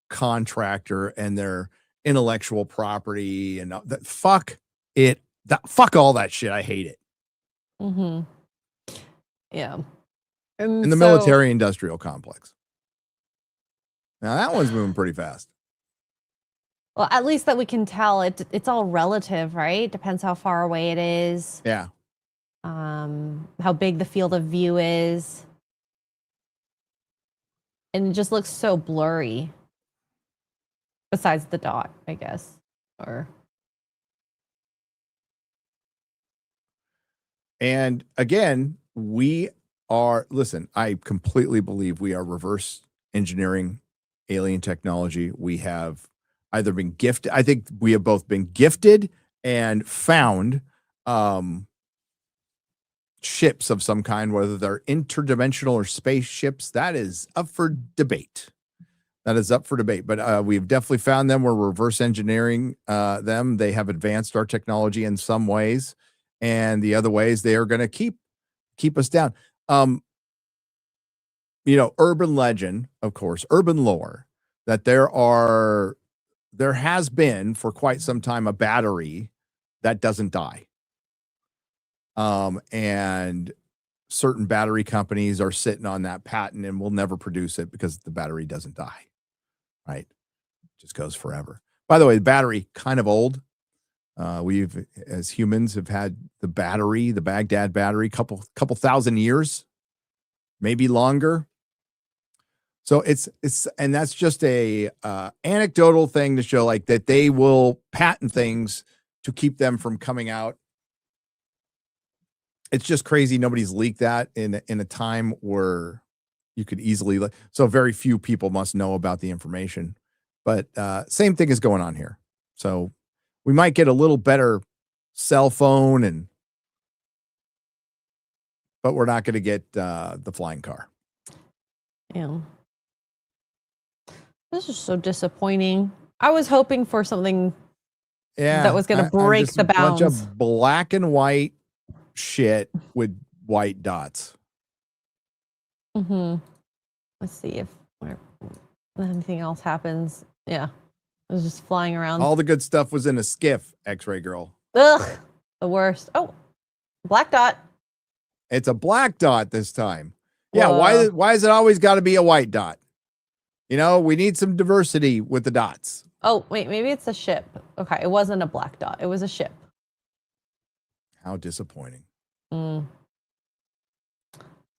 contractor and their intellectual property and that. Fuck it. Fuck all that shit. I hate it. Mm-hmm. Yeah. In the military industrial complex. Now that one's moving pretty fast. Well, at least that we can tell it's all relative, right? Depends how far away it is. Yeah. How big the field of view is. And it just looks so blurry. Besides the dot, I guess. And again, I completely believe we are reverse engineering alien technology. We have either been gifted. I think we have both been gifted and found ships of some kind, whether they're interdimensional or spaceships. That is up for debate. But we've definitely found them. We're reverse engineering them. They have advanced our technology in some ways, and the other ways they are going to keep us down. Urban legend, of course, urban lore, that there has been for quite some time a battery that doesn't die. And certain battery companies are sitting on that patent and will never produce it because the battery doesn't die. Right? Just goes forever. By the way, the battery kind of old. We've, as humans, have had the Baghdad battery, couple thousand years, maybe longer. So and that's just a anecdotal thing to show like that they will patent things to keep them from coming out. It's just crazy. Nobody's leaked that in a time where you could easily, so very few people must know about the information, but same thing is going on here. So we might get a little better cell phone but we're not going to get the flying car. Yeah. This is so disappointing. I was hoping for something that was going to break the bounds. A bunch of black and white shit with white dots. Let's see if anything else happens. Yeah. It was just flying around. All the good stuff was in a skiff, X-Ray Girl. Ugh. The worst. Oh, black dot. It's a black dot this time. Yeah, why is it always got to be a white dot? You know, we need some diversity with the dots. Oh, wait, maybe it's a ship. Okay, it wasn't a black dot. It was a ship. How disappointing. Well,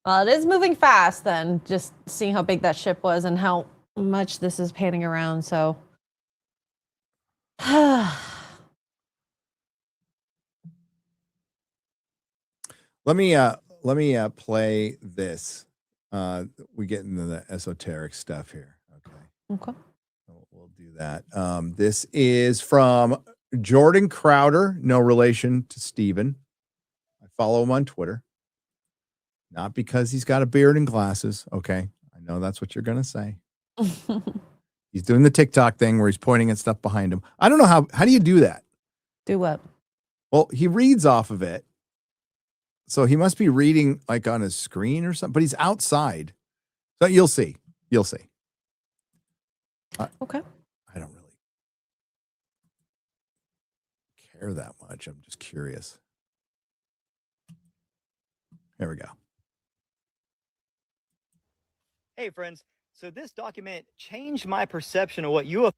it is moving fast then, just seeing how big that ship was and how much this is panning around, so. Let me play this. We get into the esoteric stuff here. Okay. We'll do that. This is from Jordan Crowder, no relation to Steven. I follow him on Twitter. Not because he's got a beard and glasses. Okay. I know that's what you're going to say. He's doing the TikTok thing where he's pointing at stuff behind him. I don't know how do you do that? Do what? Well, he reads off of it. So he must be reading like on his screen or something, but he's outside. So you'll see. You'll see. Okay. I don't really care that much. I'm just curious. Here we go. Hey, friends. So this document changed my perception of what UFOs.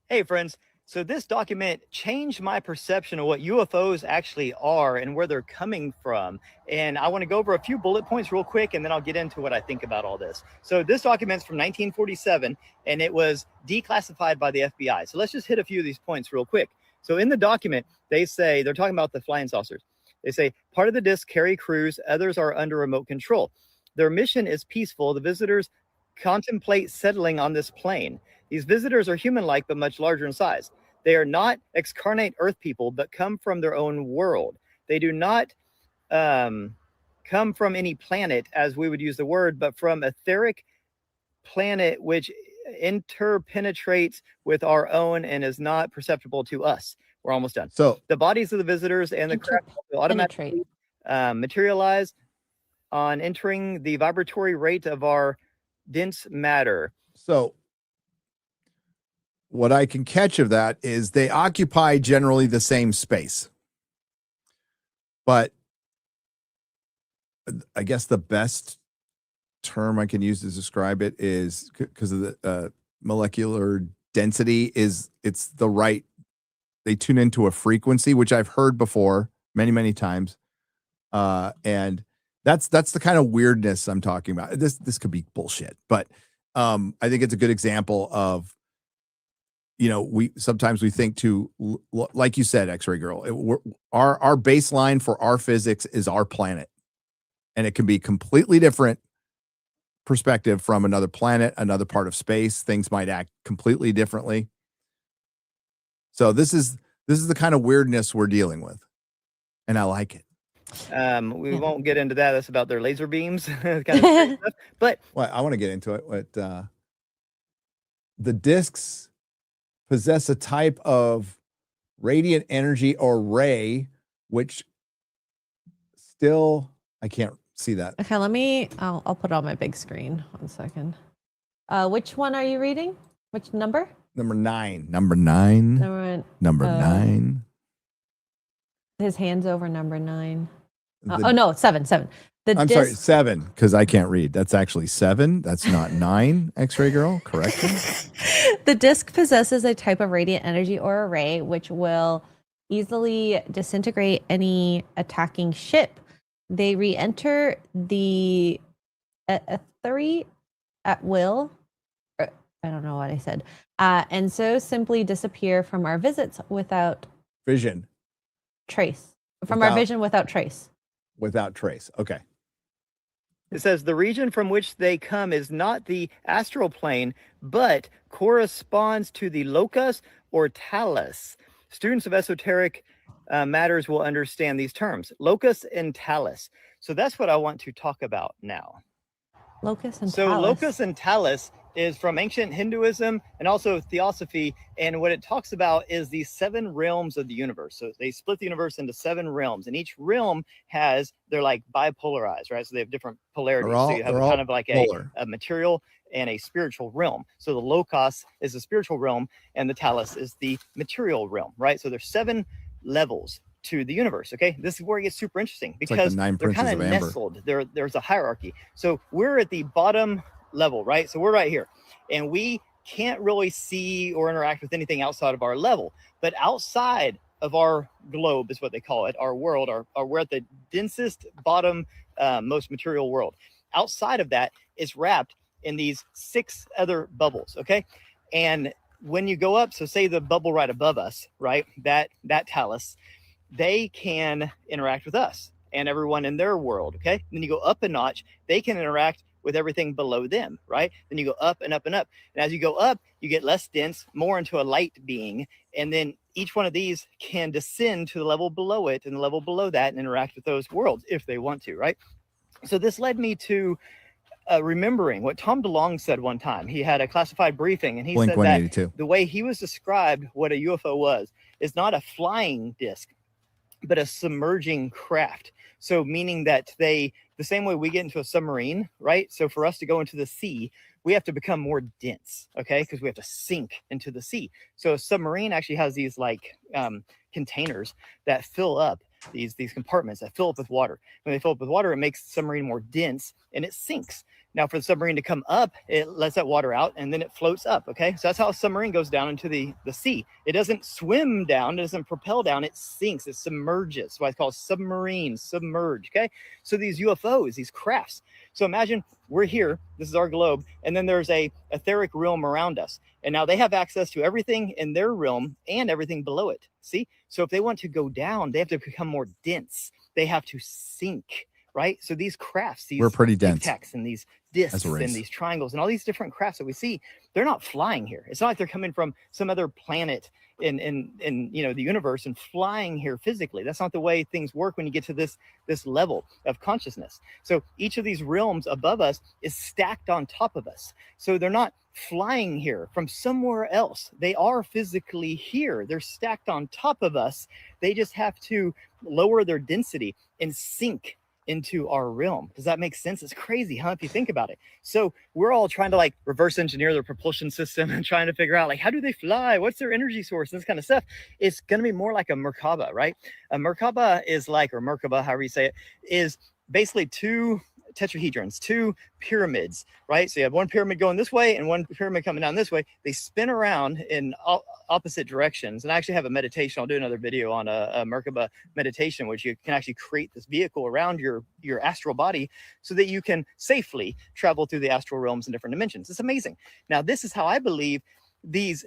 Hey, friends. So this document changed my perception of what UFOs actually are and where they're coming from. And I want to go over a few bullet points real quick, and then I'll get into what I think about all this. So this document's from 1947, and it was declassified by the FBI. So let's just hit a few of these points real quick. So in the document, they say, they're talking about the flying saucers. They say, part of the disc carry crews, others are under remote control. Their mission is peaceful. The visitors contemplate settling on this plane. These visitors are human-like, but much larger in size. They are not excarnate Earth people, but come from their own world. They do not come from any planet, as we would use the word, but from etheric planet, which interpenetrates with our own and is not perceptible to us. We're almost done. So the bodies of the visitors and the craft will automatically materialize on entering the vibratory rate of our dense matter. So what I can catch of that is they occupy generally the same space. But I guess the best term I can use to describe it is because of the molecular density is it's the right, they tune into a frequency, which I've heard before many, many times. And that's the kind of weirdness I'm talking about. This could be bullshit, but I think it's a good example of, you know, we sometimes we think to, like you said, X-Ray Girl, our baseline for our physics is our planet, and it can be completely different perspective from another planet, another part of space. Things might act completely differently. So this is the kind of weirdness we're dealing with, and I like it. We won't get into that. That's about their laser beams, kind of stuff. But well, I want to get into it. What the discs possess a type of radiant energy or ray, which still, I can't see that. Okay, I'll put it on my big screen. 1 second. Which one are you reading? Which number? Number 9. Number 9. His hand's over number 9. Oh no, 7. I'm sorry, 7, because I can't read. That's actually 7. That's not 9, X-Ray Girl. Correction. The disc possesses a type of radiant energy or array which will easily disintegrate any attacking ship. They re-enter the ether at will. I don't know what I said. And so simply disappear from our visits without vision. Trace. From our vision without trace. Without trace. Okay. It says the region from which they come is not the astral plane, but corresponds to the locus or talus. Students of esoteric matters will understand these terms, locus and talus. So that's what I want to talk about now. Locus and talus. So locus and talus is from ancient Hinduism and also Theosophy. And what it talks about is the 7 realms of the universe. So they split the universe into 7 realms, and each realm they're like bipolarized, right? So they have different polarities. So you have kind of like a material and a spiritual realm. So the logos is the spiritual realm and the talus is the material realm, right? So there's 7 levels to the universe. Okay, this is where it gets super interesting because they're kind of nestled. There's a hierarchy. So we're at the bottom level, right? So we're right here, and we can't really see or interact with anything outside of our level. But outside of our globe is what they call it, our world, we're at the densest bottom, most material world. Outside of that is wrapped in these 6 other bubbles. Okay, and when you go up, so say the bubble right above us, right, that talus, they can interact with us and everyone in their world. Okay, and then you go up a notch, they can interact with everything below them, right? Then you go up and up and up. And as you go up, you get less dense, more into a light being. And then each one of these can descend to the level below it and the level below that and interact with those worlds if they want to, right? So this led me to remembering what Tom DeLonge said one time. He had a classified briefing, and he said that the way he was described what a UFO was is not a flying disc, but a submerging craft. So meaning that the same way we get into a submarine, right? So for us to go into the sea, we have to become more dense, okay? Because we have to sink into the sea. So a submarine actually has these like containers that fill up, these compartments that fill up with water. When they fill up with water, it makes the submarine more dense and it sinks. Now for the submarine to come up, it lets that water out and then it floats up, okay? So that's how a submarine goes down into the sea. It doesn't swim down, it doesn't propel down, it sinks, it submerges. That's why it's called submarine, submerge, okay? So these UFOs, these crafts. So imagine we're here, this is our globe, and then there's a etheric realm around us. And now they have access to everything in their realm and everything below it, see? So if they want to go down, they have to become more dense. They have to sink, right? So these crafts, we're pretty dense, and these discs and these triangles and all these different crafts that we see, they're not flying here. It's not like they're coming from some other planet in the universe and flying here physically. That's not the way things work when you get to this level of consciousness. So each of these realms above us is stacked on top of us. So they're not flying here from somewhere else. They are physically here. They're stacked on top of us. They just have to lower their density and sink into our realm. Does that make sense? It's crazy, huh? If you think about it. So we're all trying to like reverse engineer their propulsion system and trying to figure out like, how do they fly? What's their energy source? This kind of stuff. It's going to be more like a Merkaba, right? A Merkaba is like, or Merkaba, however you say it, is basically 2 tetrahedrons, 2 pyramids, right? So you have one pyramid going this way and one pyramid coming down this way. They spin around in opposite directions. And I actually have a meditation. I'll do another video on a Merkaba meditation, which you can actually create this vehicle around your astral body so that you can safely travel through the astral realms in different dimensions. It's amazing. Now, this is how I believe these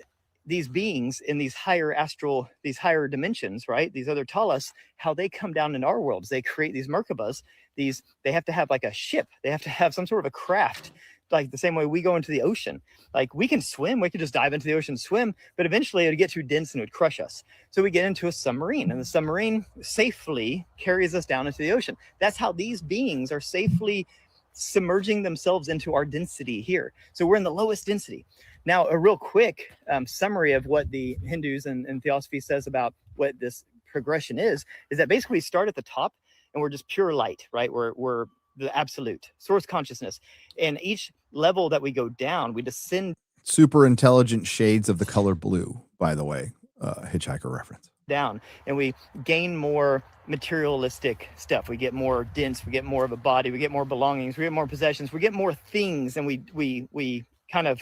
beings in these higher astral, these higher dimensions, right? These other Talas, how they come down in our worlds. They create these Merkabas. They have to have like a ship. They have to have some sort of a craft, like the same way we go into the ocean. Like we can swim, we could just dive into the ocean and swim, but eventually it would get too dense and it would crush us. So we get into a submarine, and the submarine safely carries us down into the ocean. That's how these beings are safely submerging themselves into our density here. So we're in the lowest density. Now, a real quick summary of what the Hindus and Theosophy says about what this progression is that basically we start at the top and we're just pure light, right? We're the absolute source consciousness. And each level that we go down, we descend. Super intelligent shades of the color blue, by the way, Hitchhiker reference. Down, and we gain more materialistic stuff. We get more dense, we get more of a body, we get more belongings, we get more possessions, we get more things, and we kind of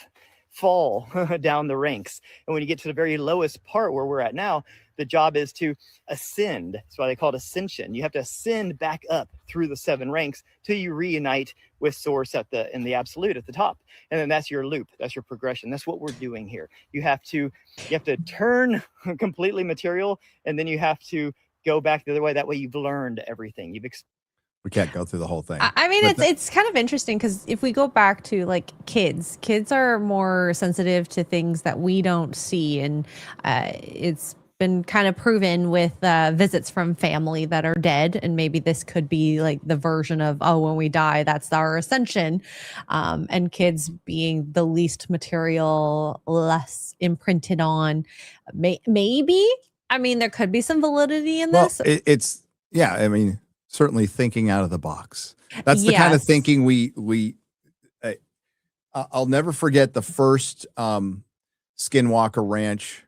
fall down the ranks. And when you get to the very lowest part where we're at now, the job is to ascend. That's why they call it ascension. You have to ascend back up through the 7 ranks till you reunite with source in the absolute at the top. And then that's your loop. That's your progression. That's what we're doing here. You have to turn completely material, and then you have to go back the other way. That way you've learned everything. We can't go through the whole thing. I mean, it's kind of interesting because if we go back to like kids are more sensitive to things that we don't see, and it's been kind of proven with visits from family that are dead, and maybe this could be like the version of, oh, when we die, that's our ascension, and kids being the least material, less imprinted on. Maybe, I mean, there could be some validity in this. It's yeah, I mean, certainly thinking out of the box. That's the kind of thinking I'll never forget the first Skinwalker Ranch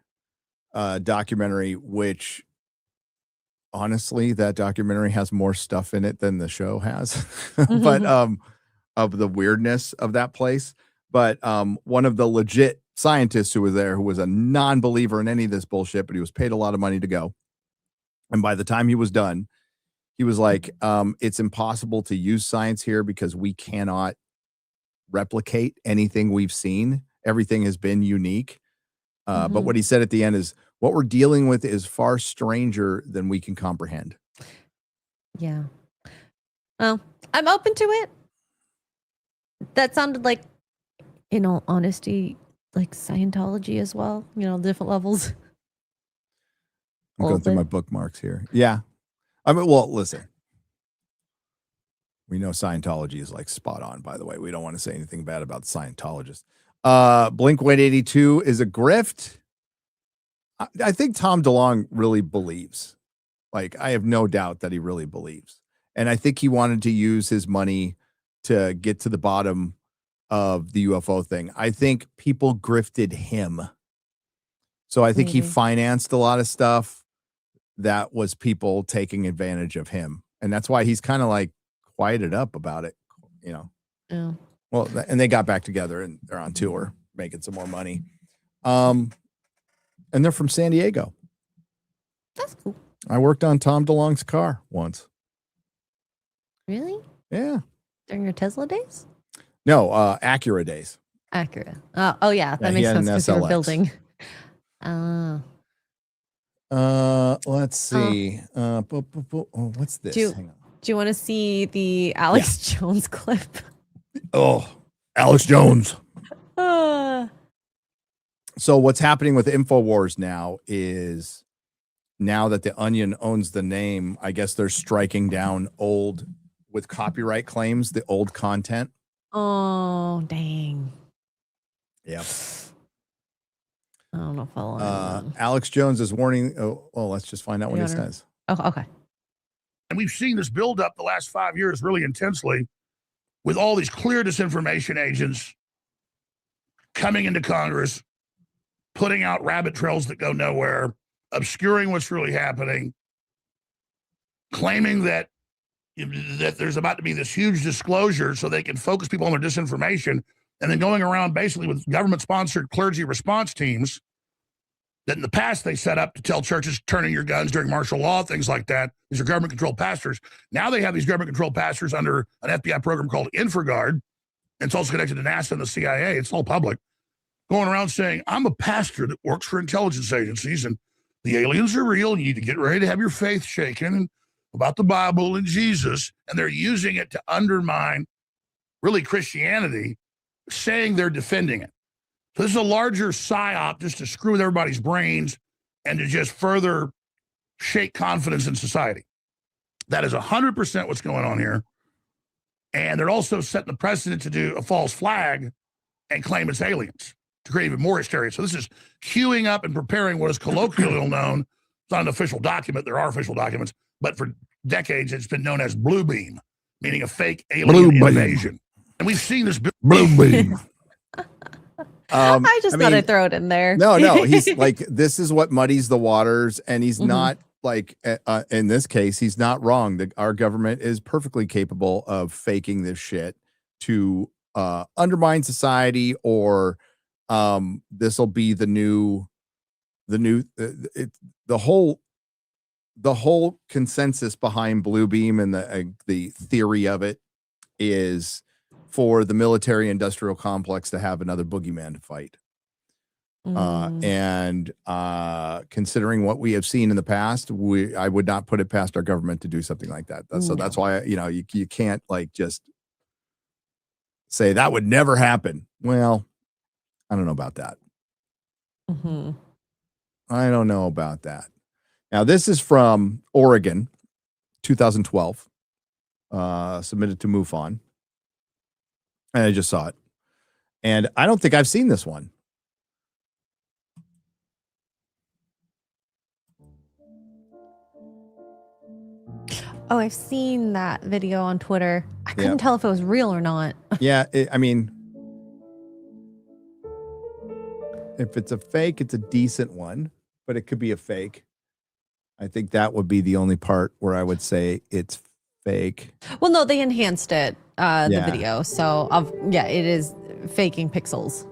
documentary, which honestly, that documentary has more stuff in it than the show has, but of the weirdness of that place. But one of the legit scientists who was there, who was a non-believer in any of this bullshit, but he was paid a lot of money to go. And by the time he was done, he was like, it's impossible to use science here because we cannot replicate anything we've seen. Everything has been unique. But what he said at the end is, what we're dealing with is far stranger than we can comprehend. Yeah. Well, I'm open to it. That sounded like, in all honesty, like Scientology as well. You know, different levels. I'm going through my bookmarks here. Yeah. I mean, well, listen. We know Scientology is like spot on, by the way. We don't want to say anything bad about the Scientologists. Blink-182 is a grift. I think Tom DeLonge really believes. Like, I have no doubt that he really believes. And I think he wanted to use his money to get to the bottom of the UFO thing. I think people grifted him. So I think he financed a lot of stuff that was people taking advantage of him. And that's why he's kind of like quieted up about it, you know. Yeah. Well, and they got back together and they're on tour making some more money. And they're from San Diego. That's cool. I worked on Tom DeLonge's car once. Really? Yeah. During your Tesla days? No, Acura days. Acura. Oh yeah, that makes sense because you were building. Let's see. What's this? Do you want to see the Alex Jones clip? Oh, Alex Jones. So what's happening with InfoWars now is, now that the Onion owns the name, I guess they're striking down old, with copyright claims, the old content. Oh, dang. Yeah. I don't know if I want Alex Jones is warning. Oh, let's just find out what he says. Oh, okay. And we've seen this build up the last 5 years really intensely, with all these clear disinformation agents coming into Congress, putting out rabbit trails that go nowhere, obscuring what's really happening, claiming that there's about to be this huge disclosure so they can focus people on their disinformation, and then going around basically with government-sponsored clergy response teams that in the past they set up to tell churches, turn in your guns during martial law, things like that. These are government-controlled pastors. Now they have these government-controlled pastors under an FBI program called InfraGard, and it's also connected to NASA and the CIA. It's all public, going around saying, I'm a pastor that works for intelligence agencies, and the aliens are real, and you need to get ready to have your faith shaken, and about the Bible and Jesus, and they're using it to undermine really Christianity, saying they're defending it. So this is a larger psyop just to screw with everybody's brains and to just further shake confidence in society. That is 100% what's going on here. And they're also setting the precedent to do a false flag and claim it's aliens to create even more hysteria. So this is queuing up and preparing what is colloquially known. It's not an official document. There are official documents, but for decades it's been known as blue beam, meaning a fake alien invasion. And we've seen this blue beam. I thought I'd throw it in there. No, he's like, this is what muddies the waters, and he's not like, in this case, he's not wrong. Our government is perfectly capable of faking this shit to undermine society, or this will be the whole consensus behind blue beam and the theory of it is for the military industrial complex to have another boogeyman to fight. And considering what we have seen in the past, I would not put it past our government to do something like that. So that's why, you can't like just say that would never happen. Well, I don't know about that. I don't know about that. Now, this is from Oregon, 2012, submitted to MUFON. And I just saw it. And I don't think I've seen this one. Oh, I've seen that video on Twitter. I couldn't tell if it was real or not. Yeah, I mean, if it's a fake, it's a decent one, but it could be a fake. I think that would be the only part where I would say it's fake. Well, no, they enhanced it, the video. So, it is faking pixels.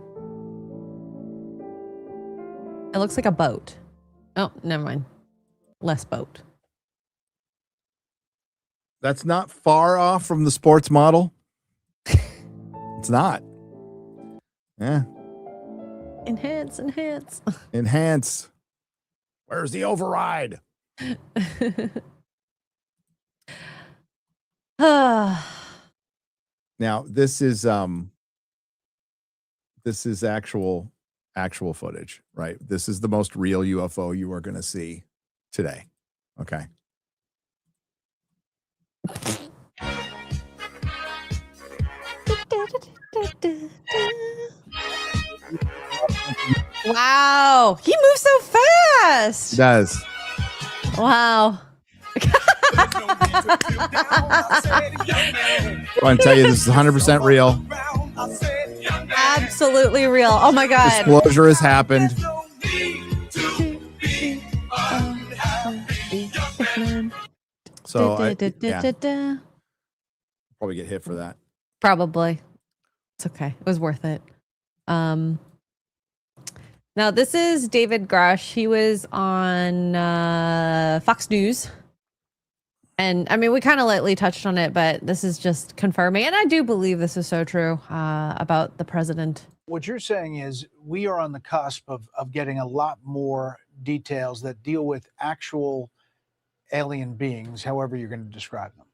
It looks like a boat. Oh, never mind. Less boat. That's not far off from the sports model. It's not. Yeah. Enhance. Enhance. Where's the override? Now, this is actual footage, right? This is the most real UFO you are going to see today. Okay. Wow, he moves so fast. He does. Wow. I want to tell you, this is 100% real. Absolutely real. Oh my God. Disclosure has happened. So probably get hit for that. Probably. It's okay. It was worth it. Now this is David Grush. He was on Fox News. And I mean, we kind of lightly touched on it, but this is just confirming. And I do believe this is so true about the president. What you're saying is we are on the cusp of getting a lot more details that deal with actual alien beings, however you're going to describe them.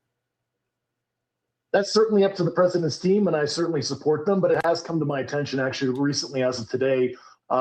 That's certainly up to the president's team, and I certainly support them, but it has come to my attention actually recently as of today.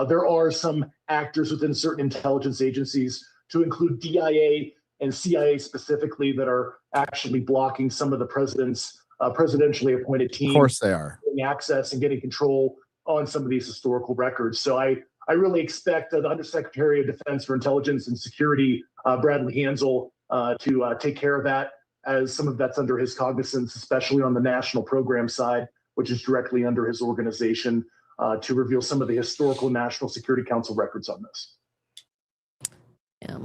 There are some actors within certain intelligence agencies, to include DIA and CIA specifically, that are actually blocking some of the president's presidentially appointed team. Of course they are. Getting access and getting control on some of these historical records. So I really expect the Undersecretary of Defense for Intelligence and Security, Bradley Hansel, to take care of that, as some of that's under his cognizance, especially on the national program side, which is directly under his organization, to reveal some of the historical National Security Council records on this. Yeah.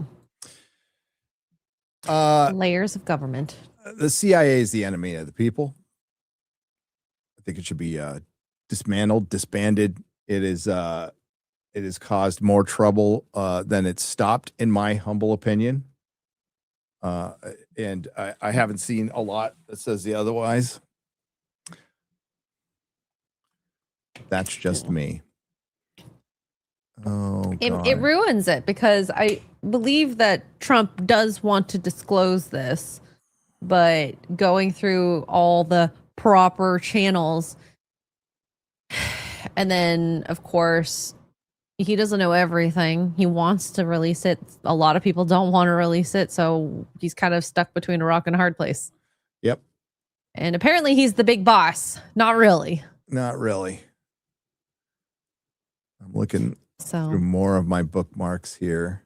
Layers of government. The CIA is the enemy of the people. I think it should be dismantled, disbanded. It has caused more trouble than it's stopped, in my humble opinion. And I haven't seen a lot that says the otherwise. That's just me. Oh, it ruins it, because I believe that Trump does want to disclose this, but going through all the proper channels, and then of course he doesn't know everything. He wants to release it. A lot of people don't want to release it, so he's kind of stuck between a rock and a hard place. Yep. And apparently he's the big boss. Not really. Not really. I'm looking through more of my bookmarks here.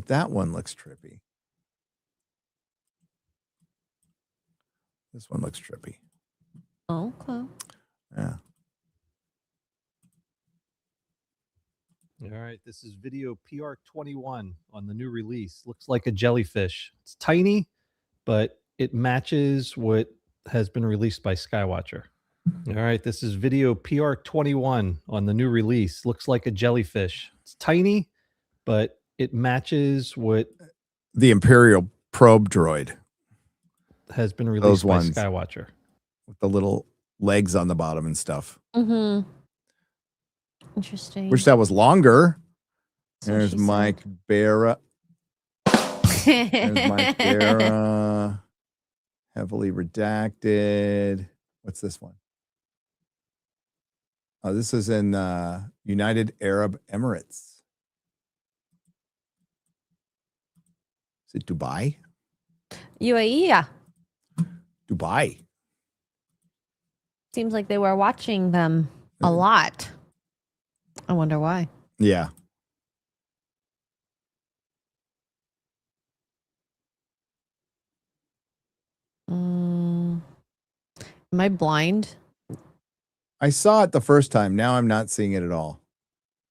That one looks trippy. This one looks trippy. Oh, okay. Yeah. All right, this is video PR21 on the new release. Looks like a jellyfish. It's tiny, but it matches what has been released by Skywatcher. All right, this is video PR21 on the new release. Looks like a jellyfish. It's tiny, but it matches what the Imperial probe droid has been released by Skywatcher. With the little legs on the bottom and stuff. Mm-hmm. Interesting. Wish that was longer. There's Mike Barra. There's Mike Barra. Heavily redacted. What's this one? This is in United Arab Emirates. Is it Dubai? UAE, yeah. Dubai. Seems like they were watching them a lot. I wonder why. Yeah. Am I blind? I saw it the first time. Now I'm not seeing it at all.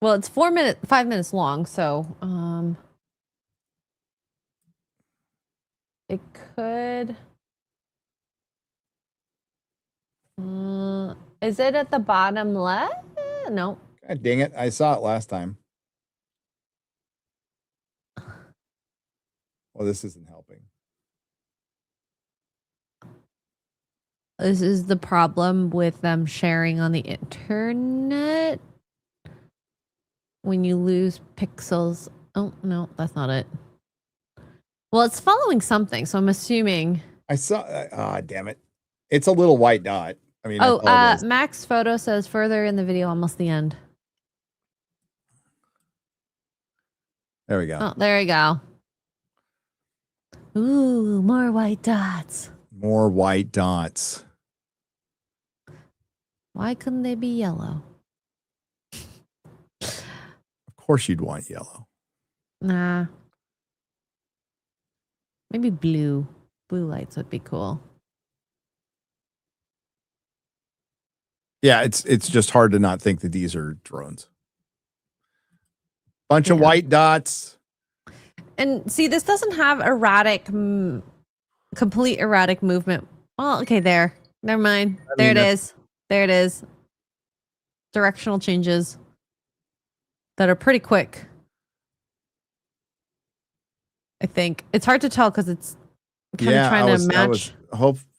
Well, it's 5 minutes long, so it could. Is it at the bottom left? No. God dang it. I saw it last time. Well, this isn't helping. This is the problem with them sharing on the internet. When you lose pixels. Oh, no, that's not it. Well, it's following something, so I'm assuming. I saw. Damn it. It's a little white dot. I mean, Max Photo says further in the video, almost the end. There we go. Oh, there we go. Ooh, more white dots. More white dots. Why couldn't they be yellow? Of course you'd want yellow. Nah. Maybe blue. Blue lights would be cool. Yeah, it's just hard to not think that these are drones. Bunch of white dots. And see, this doesn't have erratic, complete erratic movement. Well, okay, there. Never mind. There it is. There it is. Directional changes that are pretty quick. I think. It's hard to tell because it's kind of trying to match.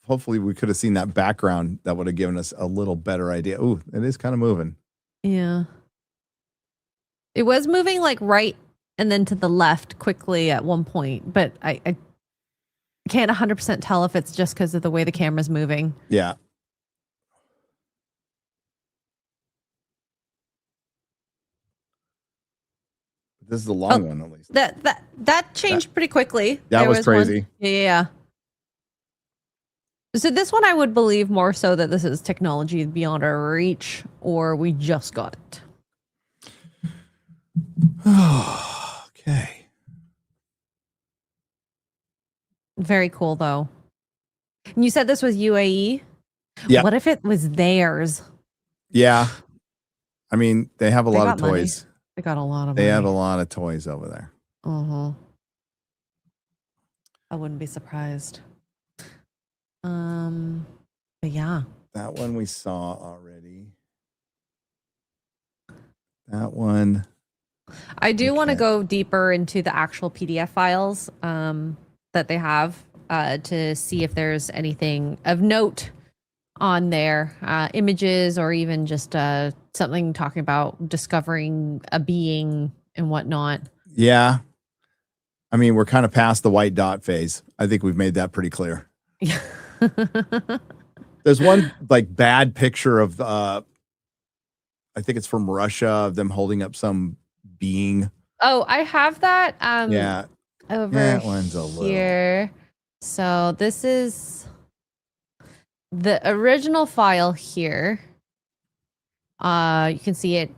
Hopefully we could have seen that background. That would have given us a little better idea. Ooh, it is kind of moving. Yeah. It was moving like right and then to the left quickly at one point, but I can't 100% tell if it's just because of the way the camera's moving. Yeah. This is the long one, at least. That changed pretty quickly. That was crazy. Yeah. So this one, I would believe more so that this is technology beyond our reach, or we just got it. Okay. Very cool, though. And you said this was UAE? Yeah. What if it was theirs? Yeah. I mean, they have a lot of toys. Money. They got a lot of money. They have a lot of toys over there. Uh-huh. I wouldn't be surprised. But yeah. That one we saw already. That one. I do want to go deeper into the actual PDF files that they have to see if there's anything of note on there, images or even just something talking about discovering a being and whatnot. Yeah. I mean, we're kind of past the white dot phase. I think we've made that pretty clear. Yeah. There's one like bad picture of I think it's from Russia, of them holding up some being. Oh, I have that yeah. Over that one's a here. So this is the original file here. You can see it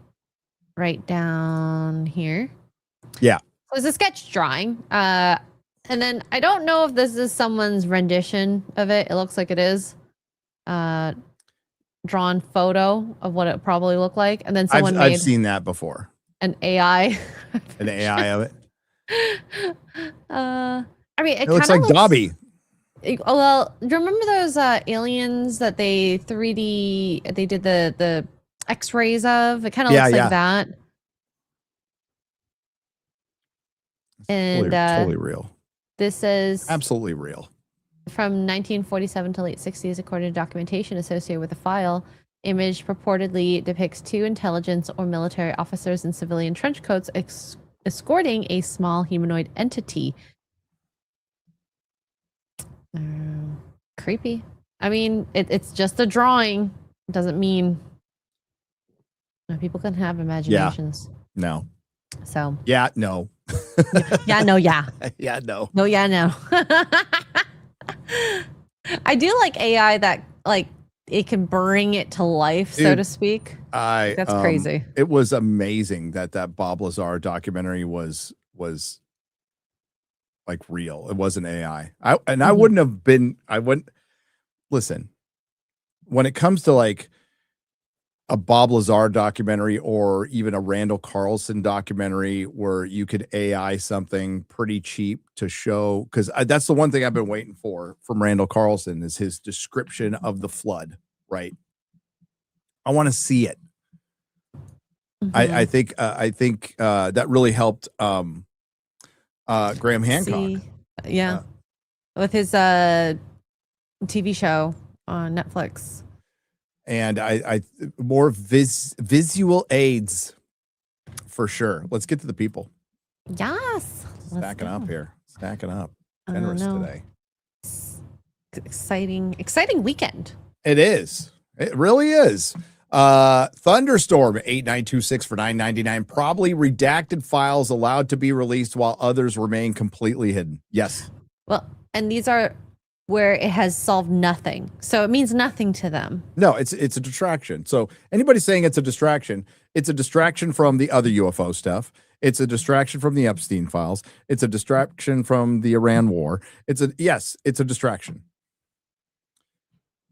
right down here. Yeah. So it's a sketch drawing. And then I don't know if this is someone's rendition of it. It looks like it is. Drawn photo of what it probably looked like. And then someone made I've seen that before. An AI. An AI of it. I mean, it looks like Dobby. Well, do you remember those aliens that they 3D, they did the X-rays of? It kind of looks like that. And totally real. This is absolutely real. From 1947 to late 60s, according to documentation associated with the file. Image purportedly depicts two intelligence or military officers in civilian trench coats escorting a small humanoid entity. Creepy. I mean, it's just a drawing. It doesn't mean No, people can have imaginations. No. So. Yeah. No. Yeah. No. Yeah. Yeah. No. No. Yeah. No. I do like AI that like it can bring it to life, so to speak. That's crazy. It was amazing that Bob Lazar documentary was like real. It wasn't AI. I wouldn't have been. I wouldn't listen. When it comes to like a Bob Lazar documentary or even a Randall Carlson documentary where you could AI something pretty cheap to show, because that's the one thing I've been waiting for from Randall Carlson is his description of the flood, right? I want to see it. I think that really helped Graham Hancock. Yeah. With his TV show on Netflix. And I more visual aids for sure. Let's get to the people. Yes. Stacking up here. Stacking up. Generous today. Exciting weekend. It is. It really is. Thunderstorm 8926 for $9.99. Probably redacted files allowed to be released while others remain completely hidden. Yes. Well, and these are where it has solved nothing. So it means nothing to them. No, it's a distraction. So anybody saying it's a distraction from the other UFO stuff. It's a distraction from the Epstein files. It's a distraction from the Iran war. It's a distraction.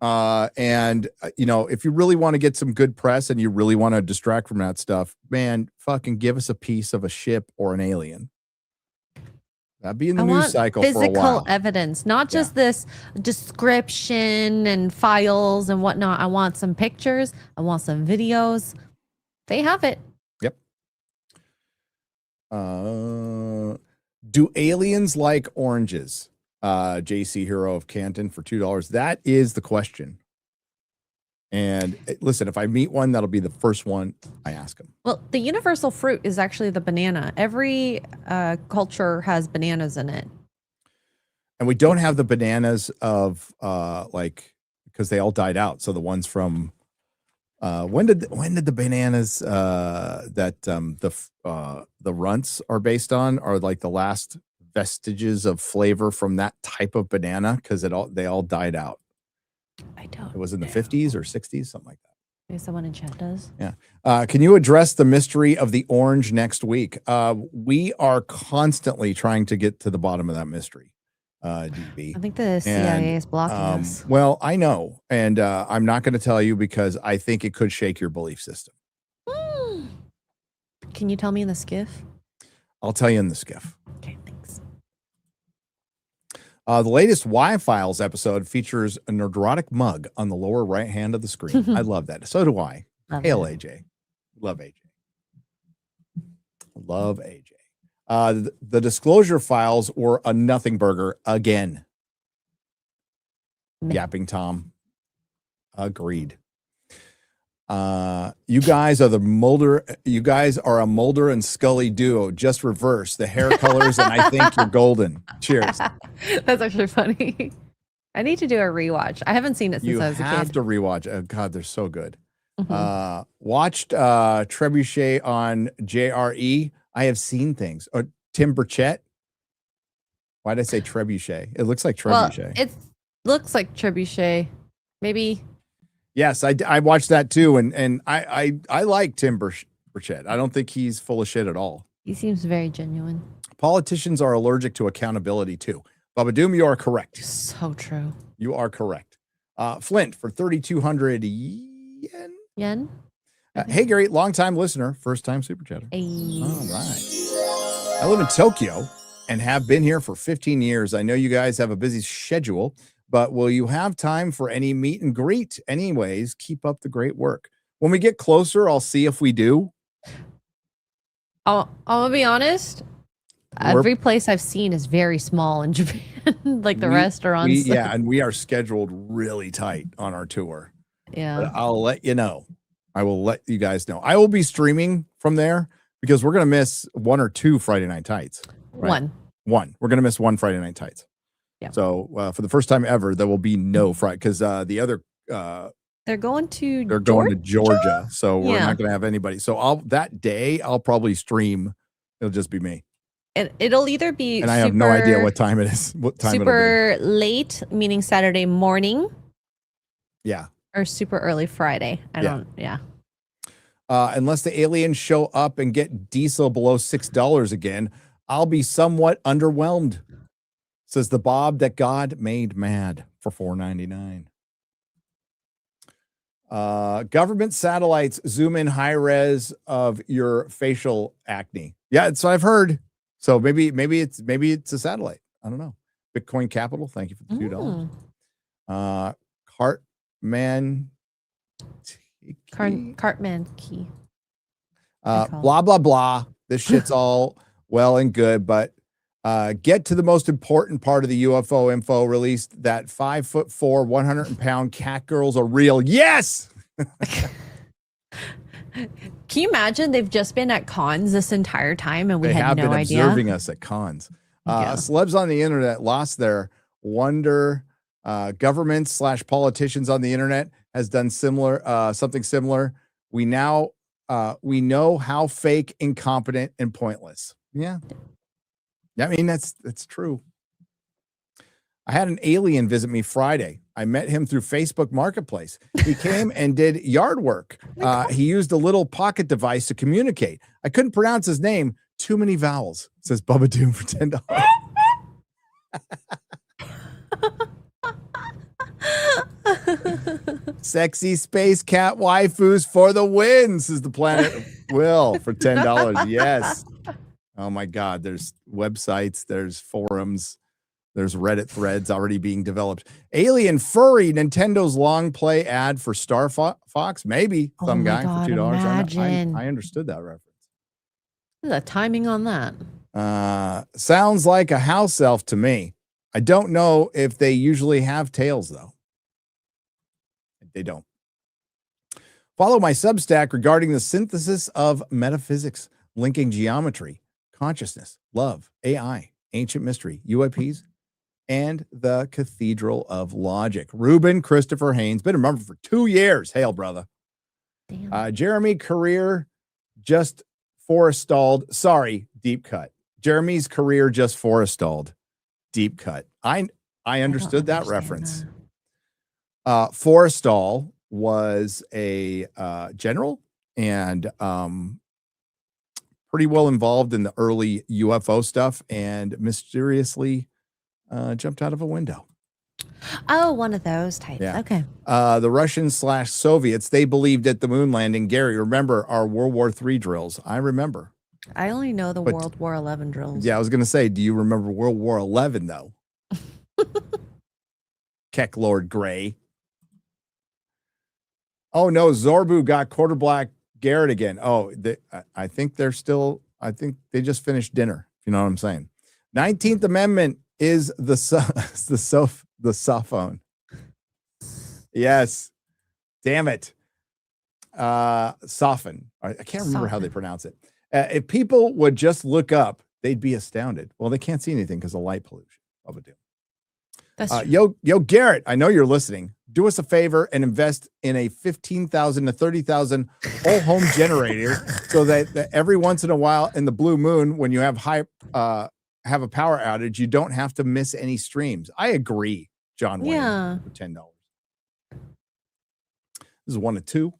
And if you really want to get some good press and you really want to distract from that stuff, man, fucking give us a piece of a ship or an alien. That'd be in the news cycle for a while. Physical evidence, not just this description and files and whatnot. I want some pictures. I want some videos. They have it. Yep. Do aliens like oranges? JC Hero of Canton for $2. That is the question. And listen, if I meet one, that'll be the first one I ask them. Well, the universal fruit is actually the banana. Every culture has bananas in it. And we don't have the bananas of because they all died out. So the ones from when did the bananas that the runts are based on are like the last vestiges of flavor from that type of banana, because they all died out. I don't. It was in the 50s or 60s, something like that. Maybe someone in chat does. Yeah. Can you address the mystery of the orange next week? We are constantly trying to get to the bottom of that mystery. DB. I think the CIA is blocking us. Well, I know, and I'm not going to tell you because I think it could shake your belief system. Can you tell me in the skiff? I'll tell you in the skiff. Okay, thanks. The latest Y-Files episode features a Nerdrotic mug on the lower right hand of the screen. I love that. So do I. Hail AJ. Love AJ. Love AJ. The disclosure files were a nothing burger again. Yapping Tom. Agreed. You guys are a Mulder and Scully duo, just reverse the hair colors, and I think you're golden. Cheers. That's actually funny. I need to do a rewatch. I haven't seen it since I was a kid. You have to rewatch. Oh God, they're so good. Watched Trebuchet on JRE. I have seen things. Or Tim Burchett. Why did I say Trebuchet? It looks like Trebuchet. Well, it looks like Trebuchet. Maybe. Yes, I watched that too, and I like Tim Burchett. I don't think he's full of shit at all. He seems very genuine. Politicians are allergic to accountability too. Baba Doom, you are correct. So true. You are correct. Flint for 3,200 yen. Hey Gary, long-time listener, first-time super chatter. Hey. All right. I live in Tokyo and have been here for 15 years. I know you guys have a busy schedule, but will you have time for any meet and greet? Anyways, keep up the great work. When we get closer, I'll see if we do. I'll be honest. Every place I've seen is very small in Japan. Like the restaurants. Yeah, and we are scheduled really tight on our tour. Yeah. But I'll let you know. I will let you guys know. I will be streaming from there because we're going to miss one or two Friday Night Tights. Right? One. We're going to miss one Friday Night Tights. Yeah. So for the first time ever, there will be no Friday because the other They're going to They're going to Georgia, so we're Yeah. not going to have anybody. So that day I'll probably stream. It'll just be me. It'll either be And I have no idea what time it is. What time it'll be. super late, meaning Saturday morning, Yeah. or super early Friday. Yeah. Unless the aliens show up and get diesel below $6 again, I'll be somewhat underwhelmed, says the Bob that God made mad for $4.99. Government satellites zoom in high res of your facial acne. Yeah, so I've heard. So maybe it's a satellite. I don't know. Bitcoin Capital, thank you for the $2. Cartman key. Blah blah blah. This shit's all well and good, but get to the most important part of the UFO info released. That 5'4", 100-pound cat girls are real. Yes. Can you imagine they've just been at cons this entire time and we had no idea? They have been observing us at cons. Celebs on the internet lost their wonder. Governments / politicians on the internet has done something similar. We know how fake, incompetent, and pointless. Yeah. I mean, that's true. I had an alien visit me Friday. I met him through Facebook Marketplace. He came and did yard work. He used a little pocket device to communicate. I couldn't pronounce his name. Too many vowels, says Bubba Doom for $10. Sexy space cat waifus for the win, says the Planet Will for $10. Yes. Oh my God. There's websites, there's forums, there's Reddit threads already being developed. Alien furry, Nintendo's long play ad for Star Fox. Maybe some guy for $2. I understood that reference. The timing on that. Sounds like a house elf to me. I don't know if they usually have tails, though. They don't. Follow my Substack regarding the synthesis of metaphysics, linking geometry, consciousness, love, AI, ancient mystery, UAPs, and the Cathedral of Logic. Ruben Christopher Haynes, been a member for 2 years. Hail, brother. Jeremy career just forestalled. Sorry, deep cut. Jeremy's career just forestalled. Deep cut. I understood that reference. Forrestal was a general and pretty well involved in the early UFO stuff, and mysteriously jumped out of a window. Oh, one of those types. Yeah. Okay. The Russians / Soviets, they believed at the moon landing. Gary, remember our World War III drills? I remember. I only know the World War XI drills. Yeah, I was going to say, do you remember World War XI, though? Keck Lord Gray. Oh, no, Zorbu got quarter black Garrett again. Oh, I think they just finished dinner. You know what I'm saying? 19th Amendment is the cell phone. Yes. Damn it. Soften. I can't remember how they pronounce it. If people would just look up, they'd be astounded. Well, they can't see anything because of light pollution. That's true. Yo, Garrett, I know you're listening. Do us a favor and invest in a $15,000 to $30,000 whole home generator, so that every once in a while in the blue moon, when you have have a power outage, you don't have to miss any streams. I agree, John Wayne. Yeah. For $10. This is 1 of 2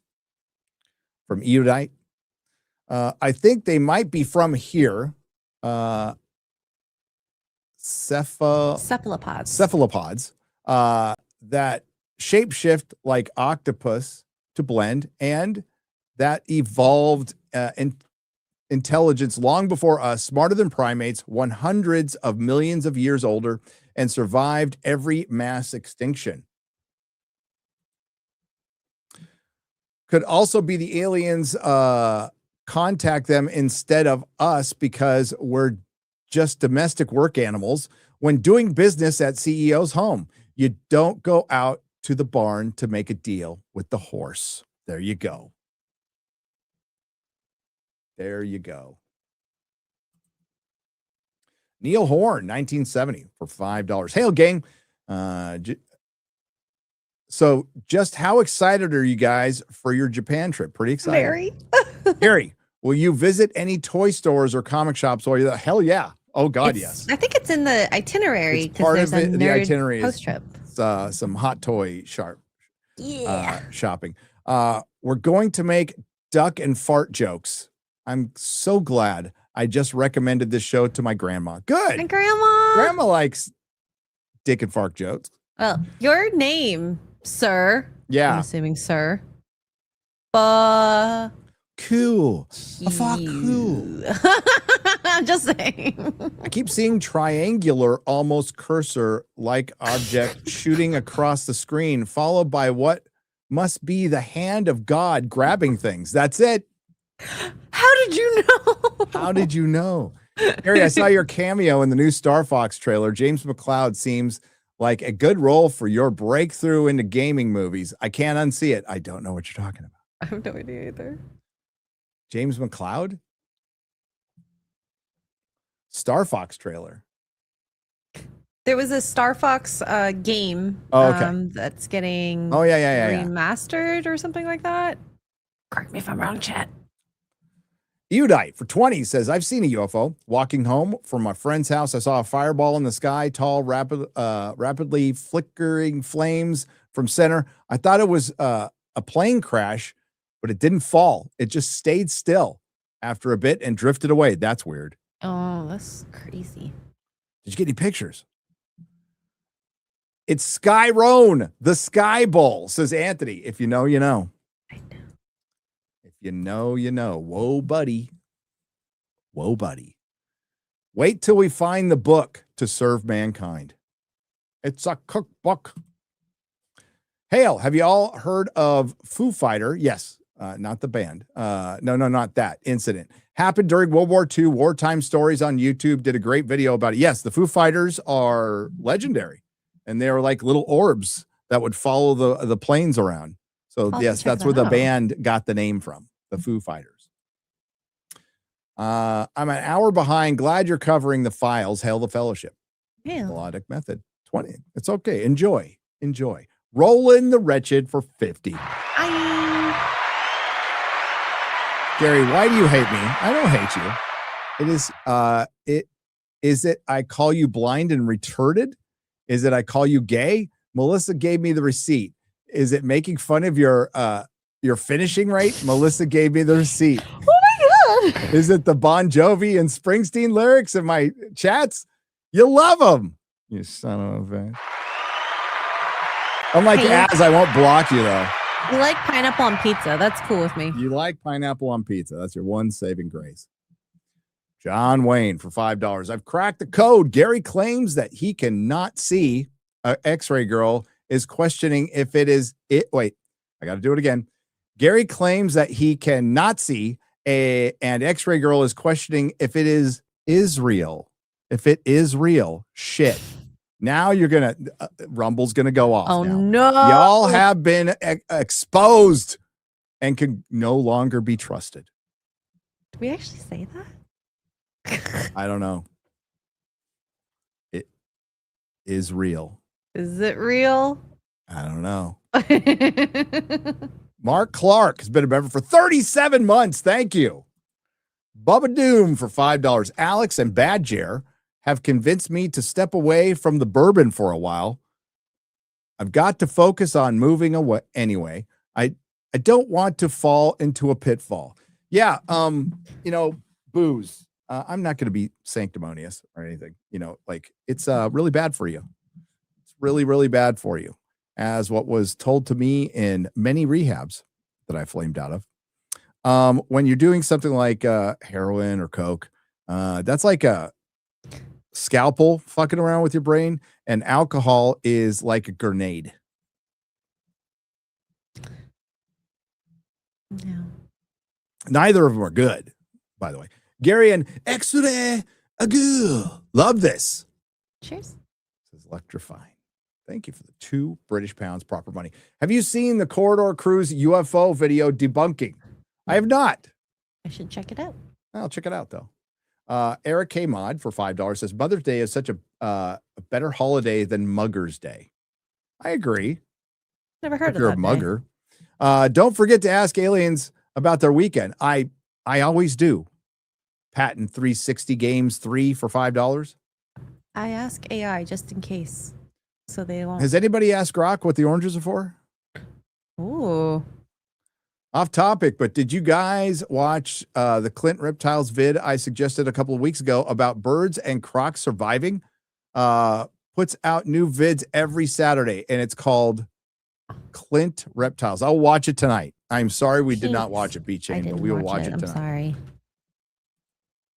from Eudite. I think they might be from here. Cephalopods that shapeshift like octopus to blend, and that evolved intelligence long before us, smarter than primates, hundreds of millions of years older, and survived every mass extinction. Could also be the aliens contact them instead of us because we're just domestic work animals. When doing business at CEO's home, you don't go out to the barn to make a deal with the horse. There you go. There you go. Neil Horn, 1970 for $5. Hail, gang. So just how excited are you guys for your Japan trip? Pretty excited. Very. Gary, will you visit any toy stores or comic shops while you're there? Hell yeah. Oh God, yes. I think it's in the itinerary. It's part of there's a the nerd itinerary post trip. Some hot toy Yeah. shopping. We're going to make duck and fart jokes. I'm so glad I just recommended this show to my grandma. Good. My grandma. Grandma likes dick and fart jokes. Well, your name, sir. Yeah. I'm assuming sir. Cool. A fuck cool. I'm just saying. I keep seeing triangular, almost cursor-like object shooting across the screen, followed by what must be the hand of God grabbing things. That's it. How did you know? How did you know? Gary, I saw your cameo in the new Star Fox trailer. James McCloud seems like a good role for your breakthrough into gaming movies. I can't unsee it. I don't know what you're talking about. I have no idea either. James McCloud? Star Fox trailer. There was a Star Fox game that's getting remastered or something like that. Correct me if I'm wrong, chat. Udite for 20 says, I've seen a UFO. Walking home from my friend's house, I saw a fireball in the sky, tall, rapidly flickering flames from center. I thought it was a plane crash, but it didn't fall. It just stayed still after a bit and drifted away. That's weird. Oh, that's crazy. Did you get any pictures? It's Skyrone, the Sky Bowl, says Anthony. If you know, you know. I know. If you know, you know. Whoa, buddy. Whoa, buddy. Wait till we find the book to serve mankind. It's a cookbook. Hail, have you all heard of Foo Fighter? Yes, not the band. No, not that incident. Happened during World War II, wartime stories on YouTube. Did a great video about it. Yes, the Foo Fighters are legendary. And they were like little orbs that would follow the planes around. So yes, that's where the band got the name from, the Foo Fighters. I'm an hour behind. Glad you're covering the files. Hail the fellowship. Yeah. Melodic method. 20. It's okay. Enjoy. Roll in the wretched for 50. Gary, why do you hate me? I don't hate you. Is it I call you blind and retarded? Is it I call you gay? Melissa gave me the receipt. Is it making fun of your finishing rate? Melissa gave me the receipt. Oh my God. Is it the Bon Jovi and Springsteen lyrics in my chats? You love them. You son of a bitch. Unlike Az, I won't block you though. You like pineapple on pizza. That's cool with me. You like pineapple on pizza. That's your one saving grace. John Wayne for $5. I've cracked the code. Gary claims that he cannot see an X-ray girl is questioning if it is it. Wait, I got to do it again. Gary claims that he cannot see and X-ray girl is questioning if it is real. If it is real, shit. Now you're gonna Rumble's gonna go off. Oh now. no! Y'all have been exposed and can no longer be trusted. Did we actually say that? I don't know. It is real. Is it real? I don't know. Mark Clark has been a member for 37 months. Thank you. Bubba Doom for $5. Alex and Badger have convinced me to step away from the bourbon for a while. I've got to focus on moving away anyway. I don't want to fall into a pitfall. Yeah, booze. I'm not going to be sanctimonious or anything. It's really bad for you. It's really, really bad for you. As what was told to me in many rehabs that I flamed out of. When you're doing something like heroin or coke, that's like a scalpel fucking around with your brain, and alcohol is like a grenade. No. Neither of them are good, by the way. Gary and X-ray agu. Love this. Cheers. This is electrifying. Thank you for the 2 British pounds, proper money. Have you seen the Corridor Cruise UFO video debunking? I have not. I should check it out. I'll check it out though. Eric K. Mod for $5 says Mother's Day is such a better holiday than Mugger's Day. I agree. Never heard if of you're that a mugger. Don't forget to ask aliens about their weekend. I always do. Patent 360 Games 3 for $5. I ask AI just in case, so they won't. Has anybody asked Grok what the oranges are for? Ooh. Off topic, but did you guys watch the Clint Reptiles vid I suggested a couple of weeks ago about birds and crocs surviving? Puts out new vids every Saturday, and it's called Clint Reptiles. I'll watch it tonight. I'm sorry we did not watch it, B-Chain, but we will watch it tonight. I'm sorry.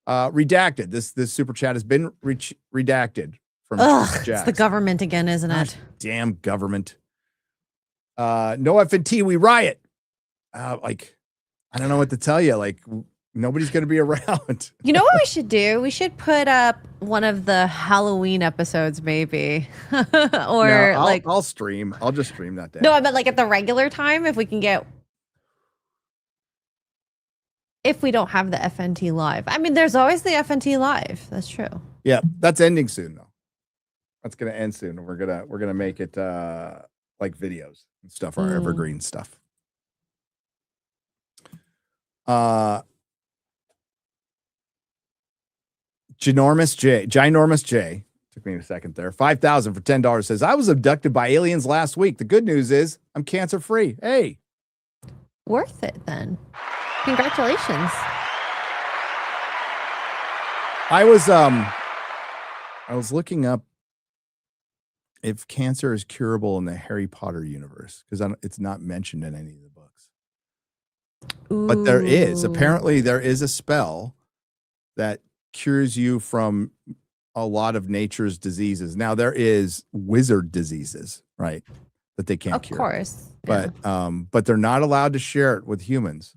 Redacted. This super chat has been redacted from Ugh, it's the government again, isn't it? Damn government. No FNT, we riot. Like, I don't know what to tell you. Like, nobody's going to be around. You know what we should do? We should put up one of the Halloween episodes, maybe. Or I'll stream. I'll just stream that day. No, I meant like at the regular time, if we can get. If we don't have the FNT live. I mean, there's always the FNT live. That's true. Yeah, that's ending soon though. That's gonna end soon. We're gonna make it like videos and stuff, our evergreen stuff. Ginormous J. Took me a second there. 5,000 for $10 says, I was abducted by aliens last week. The good news is I'm cancer free. Hey. Worth it then. Congratulations. I was looking up if cancer is curable in the Harry Potter universe because it's not mentioned in any of the books. Ooh. But there is. Apparently there is a spell that cures you from a lot of nature's diseases. Now there is wizard diseases, right? That they can't cure. Of course. But they're not allowed to share it with humans.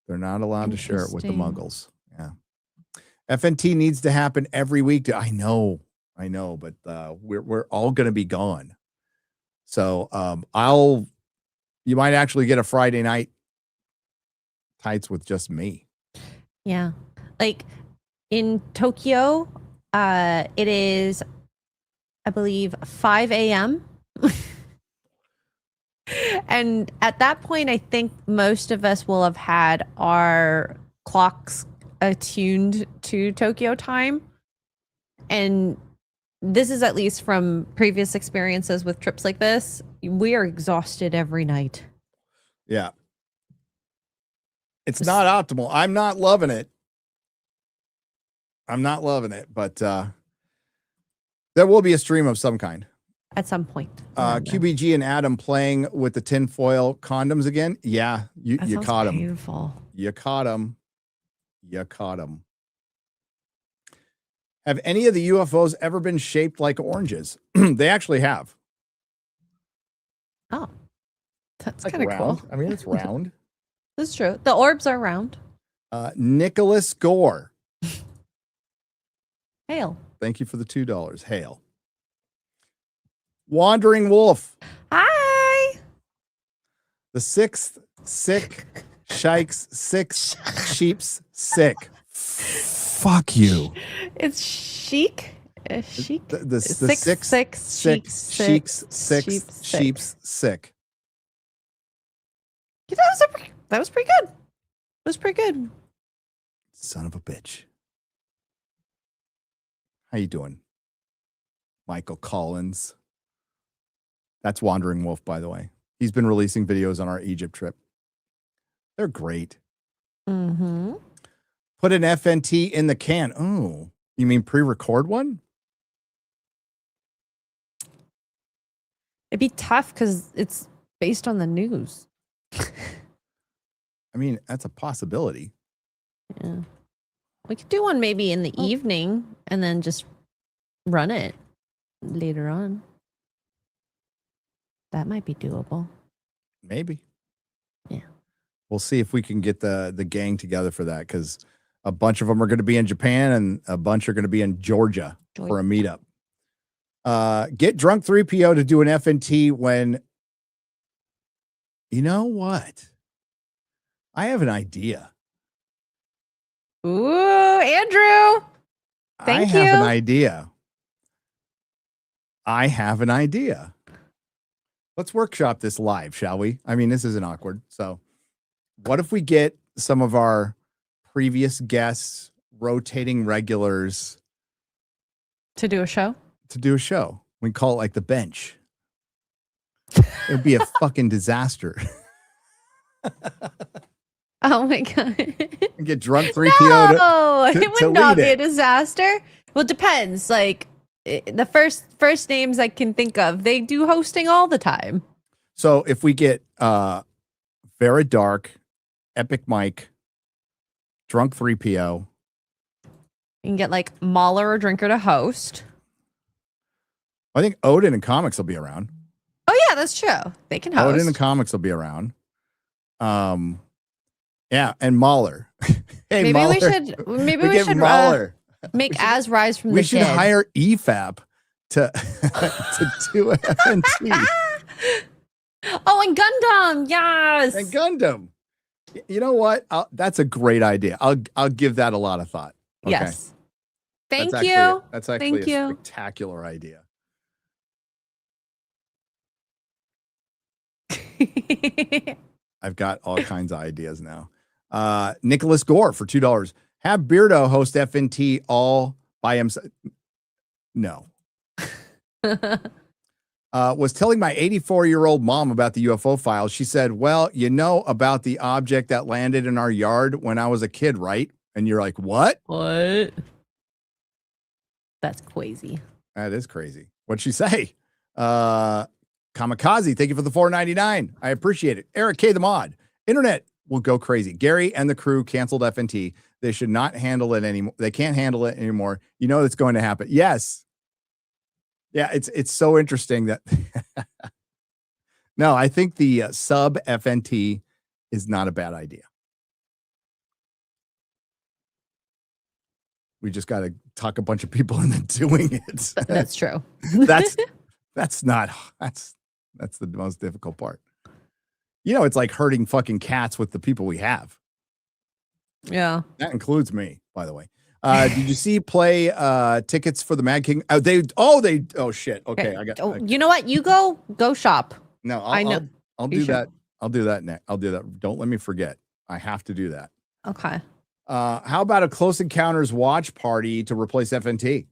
They're not allowed to share it with the muggles. Yeah. FNT needs to happen every week. I know, but we're all going to be gone. So you might actually get a Friday night tights with just me. Yeah. Like in Tokyo, it is, I believe, 5 a.m. And at that point, I think most of us will have had our clocks attuned to Tokyo time. And this is at least from previous experiences with trips like this. We are exhausted every night. Yeah. It's not optimal. I'm not loving it. But there will be a stream of some kind. At some point. QBG and Adam playing with the tinfoil condoms again. Yeah, you caught him. Painful. You caught him. Have any of the UFOs ever been shaped like oranges? They actually have. Oh, that's like kind of cool. I mean, it's round. That's true. The orbs are round. Nicholas Gore. Hail. Thank you for the $2. Hail. Wandering Wolf. Hi. The sixth sick shikes, six sheeps sick. Fuck you. It's chic. Chic. The six sheeps sick. Yeah, that was pretty good. It was pretty good. Son of a bitch. How you doing? Michael Collins. That's Wandering Wolf, by the way. He's been releasing videos on our Egypt trip. They're great. Mm-hmm. Put an FNT in the can. Oh, you mean pre-record one? It'd be tough because it's based on the news. I mean, that's a possibility. Yeah. We could do one maybe in the evening and then just run it later on. That might be doable. Maybe. Yeah. We'll see if we can get the gang together for that because a bunch of them are going to be in Japan and a bunch are going to be in Georgia for a meetup. Get Drunk 3PO to do an FNT when, you know what? I have an idea. Ooh, Andrew. Thank you. I have an idea. let's workshop this live, shall we? I mean, this isn't awkward. So what if we get some of our previous guests, rotating regulars, to do a show? We call it like the bench. It would be a fucking disaster. Oh my God. And get drunk 3PO. No, it would not be a disaster. Well, it depends. Like the first names I can think of, they do hosting all the time. So if we get Vera Dark, Epic Mike, Drunk 3PO. You can get like Mahler or Drinker to host. I think Odin and Comics will be around. Oh yeah, that's true. They can host. Odin and Comics will be around. Yeah, and Mahler. Hey, maybe Mahler. we should Mahler. Make Az rise from the We dead. should hire EFAP to do FNT. Oh, and Gundam, yes. And Gundam. You know what? That's a great idea. I'll give that a lot of thought. Okay. Yes. Thank That's you. That's actually Thank a you. spectacular idea. I've got all kinds of ideas now. Nicholas Gore for $2. Have Beardo host FNT all by himself. No. Was telling my 84-year-old mom about the UFO files. She said, well, you know about the object that landed in our yard when I was a kid, right? And you're like, what? What? That's crazy. That is crazy. What'd she say? Kamikaze, thank you for the $4.99. I appreciate it. Eric K. the Mod. Internet will go crazy. Gary and the crew canceled FNT. They should not handle it anymore. They can't handle it anymore. You know it's going to happen. Yes. Yeah, it's so interesting that no, I think the sub FNT is not a bad idea. We just got to talk a bunch of people into doing it. That's true. that's the most difficult part. You know, it's like herding fucking cats with the people we have. Yeah. That includes me, by the way. Did you see play tickets for the Mad King? Oh shit. Okay, You know what? You go shop. No, I'll do that. I'll do that next. I'll do that. Don't let me forget. I have to do that. Okay. How about a Close Encounters watch party to replace FNT?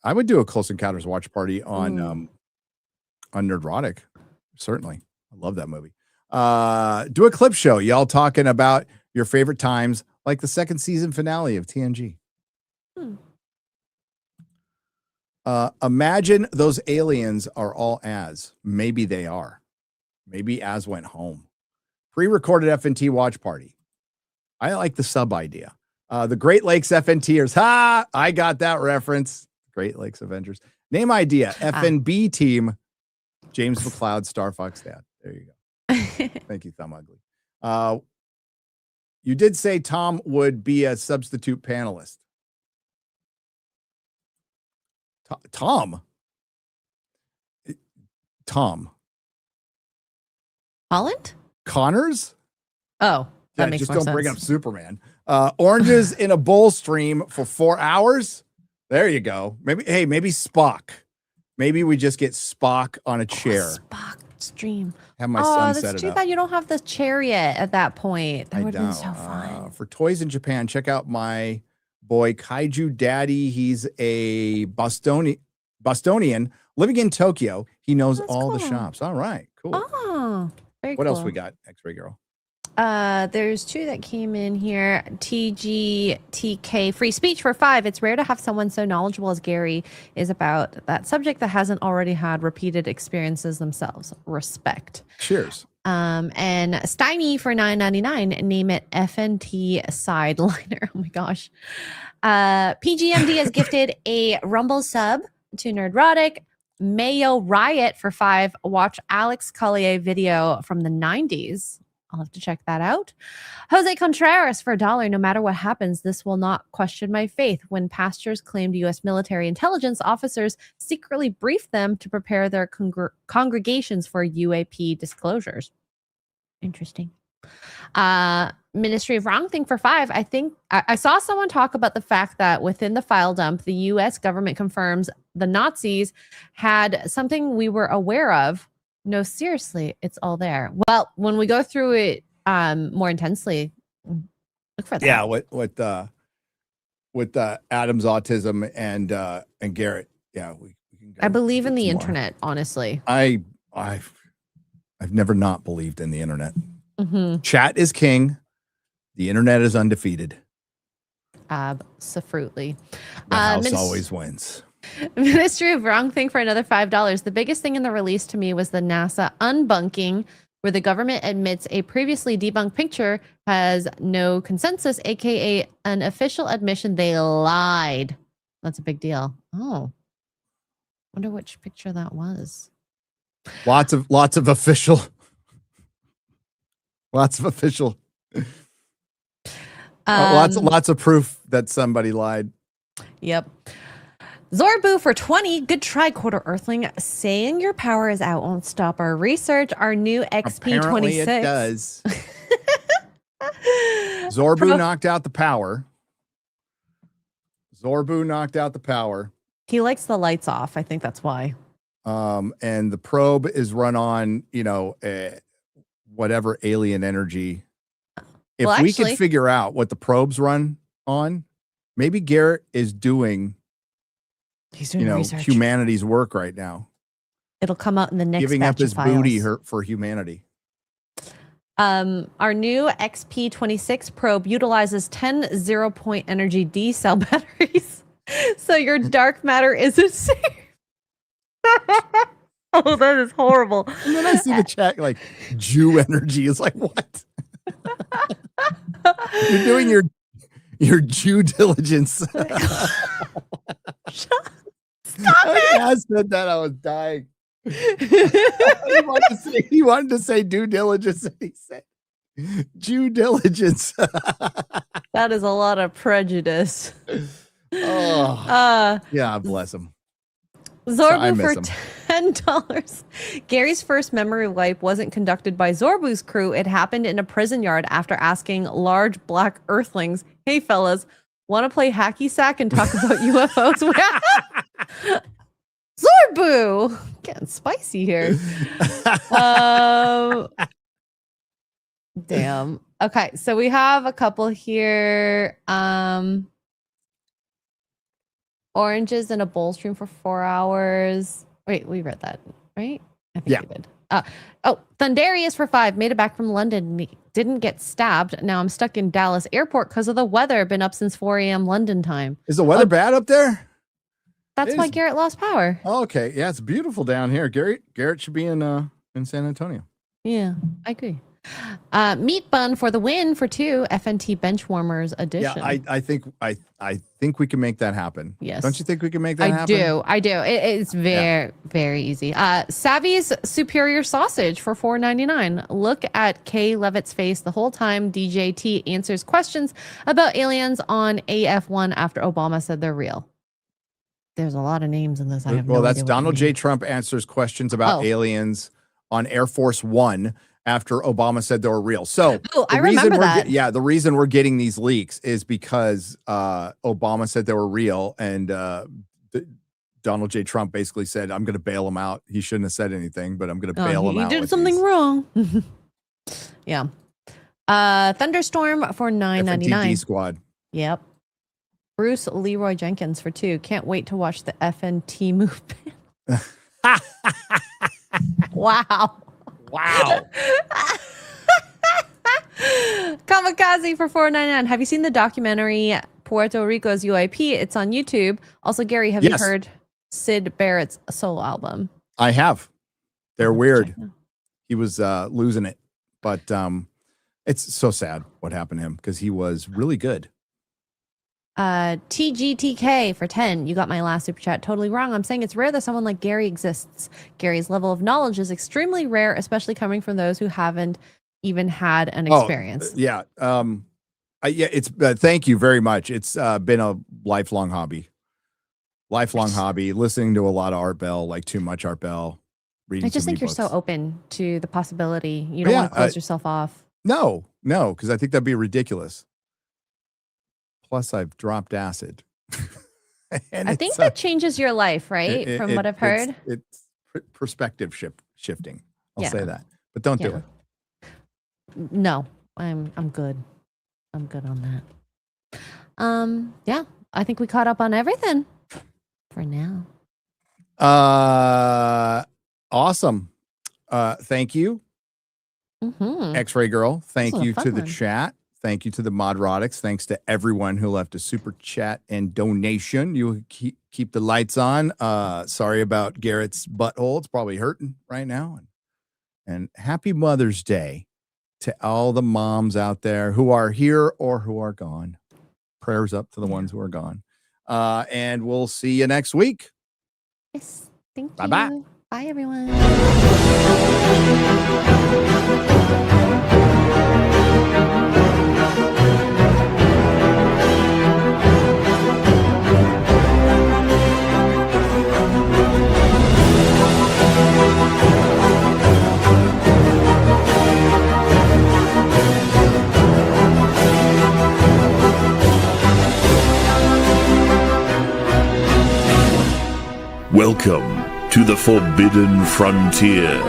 I would do a Close Encounters watch party on Nerdrotic. Certainly. I love that movie. Do a clip show. Y'all talking about your favorite times, like the second season finale of TNG. Imagine those aliens are all Az. Maybe they are. Maybe Az went home. Pre-recorded FNT watch party. I like the sub idea. The Great Lakes FNTers. Ha! I got that reference. Great Lakes Avengers. Name idea. FNB team. James McLeod, Star Fox Dad. There you go. Thank you, Thumb Ugly. You did say Tom would be a substitute panelist. Tom. Holland? Connors? Oh, that makes just more don't sense. bring up Superman. Oranges in a bowl stream for 4 hours. There you go. Maybe Spock. Maybe we just get Spock on a chair. Spock stream. Have my son set it up. That's too bad you don't have the chariot at that point. That would have been so fun. For toys in Japan, check out my boy Kaiju Daddy. He's a Bostonian living in Tokyo. He knows all the shops. All right, cool. Oh, very what cool. else we got? X-Ray Girl. There's two that came in here. TGTK free speech for 5. It's rare to have someone so knowledgeable as Gary is about that subject that hasn't already had repeated experiences themselves. Respect. Cheers. And Steiny for $9.99. Name it FNT sideliner. Oh my gosh. PGMD has gifted a Rumble sub to Nerdrotic. Mayo Riot for 5. Watch Alex Collier video from the 90s. I'll have to check that out. Jose Contreras for $1. No matter what happens, this will not question my faith. When pastors claimed U.S. military intelligence officers secretly briefed them to prepare their congregations for UAP disclosures. Interesting. Ministry of Wrong Thing for 5. I think I saw someone talk about the fact that within the file dump, the U.S. government confirms the Nazis had something we were aware of No, seriously, it's all there. Well, when we go through it more intensely, look for that. Yeah, with Adam's autism and Garrett. Yeah, we can go I believe in the more. internet, honestly. I've never not believed in the internet. Mm-hmm. Chat is king. The internet is undefeated. Absolutely. The house always wins. Ministry of Wrong Thing for another $5. The biggest thing in the release to me was the NASA unbunking, where the government admits a previously debunked picture has no consensus, aka an official admission they lied. That's a big deal. Oh, wonder which picture that was. Lots of official. Lots of official. Lots of proof that somebody lied. Yep. Zorbu for 20. Good try, Quarter Earthling. Saying your power is out won't stop our research. Our new XP26. Apparently it does. Zorbu knocked out the power. He likes the lights off. I think that's why. And the probe is run on, whatever alien energy. If we could figure out what the probes run on, maybe Garrett is doing, research. humanity's work right now. It'll come out in the next giving batch up his of files. booty for humanity. Our new XP26 probe utilizes 10 0-point energy D cell batteries, so your dark matter isn't safe. Oh, that is horrible. And then I see the chat like Jew energy is like, what? You're doing your due diligence. Stop it. I said that I was dying. he wanted to say due diligence, and he said due diligence. That is a lot of prejudice. Oh, yeah, bless him. Zorbu for $10. Gary's first memory wipe wasn't conducted by Zorbu's crew. It happened in a prison yard after asking large black earthlings, "Hey fellas, want to play hacky sack and talk about UFOs?" Zorbu, getting spicy here. Damn. Okay, so we have a couple here. Oranges in a bowl stream for 4 hours. Wait, we read that, right? I think we did. Thundarius for 5. Made it back from London. Didn't get stabbed. Now I'm stuck in Dallas airport because of the weather. Been up since 4 a.m. London time. Is the weather bad up there? That's why Garrett lost power. Oh, okay. Yeah, it's beautiful down here. Garrett should be in San Antonio. Yeah, I agree. Meat bun for the win for 2. FNT Benchwarmers edition. Yeah, I think we can make that happen. Yes. Don't you think we can make that happen? I do. It's very easy. Savvy's Superior Sausage for $4.99. Look at Kay Levitt's face the whole time DJT answers questions about aliens on AF1 after Obama said they're real. There's a lot of names in this. I have no that's idea Donald J. Trump answers questions about aliens on Air Force One after Obama said they were real. So I remember that. The reason we're getting these leaks is because Obama said they were real, and Donald J. Trump basically said, "I'm going to bail him out. He shouldn't have said anything, but I'm going to bail him out." He did something wrong. Yeah. Thunderstorm for $9.99. FNT Squad. Yep. Bruce Leroy Jenkins for 2. Can't wait to watch the FNT movement. Wow. Kamikaze for $4.99. Have you seen the documentary Puerto Rico's UIP? It's on YouTube. Also, Gary, have you heard Sid Barrett's solo album? I have. They're weird. He was losing it, but it's so sad what happened to him because he was really good. TGTK for 10. You got my last super chat totally wrong. I'm saying it's rare that someone like Gary exists. Gary's level of knowledge is extremely rare, especially coming from those who haven't even had an experience. Yeah. It's thank you very much. It's been a lifelong hobby. Listening to a lot of Art Bell, like too much Art Bell. Reading I just think you're books. so open to the possibility. You don't want to close yourself off. No, because I think that'd be ridiculous. Plus, I've dropped acid. I think that changes your life, right? From what I've heard. It's perspective shifting. I'll say that. But don't do it. No, I'm good. I'm good on that. Yeah, I think we caught up on everything for now. Awesome. Thank you. X-Ray Girl. Thank you to the chat. Thank you to the Nerdrotics. Thanks to everyone who left a super chat and donation. You keep the lights on. Sorry about Garrett's butthole. It's probably hurting right now. And happy Mother's Day to all the moms out there who are here or who are gone. Prayers up to the ones who are gone. And we'll see you next week. Yes. Thank you. Bye-bye. Bye, everyone. Welcome to the Forbidden Frontier.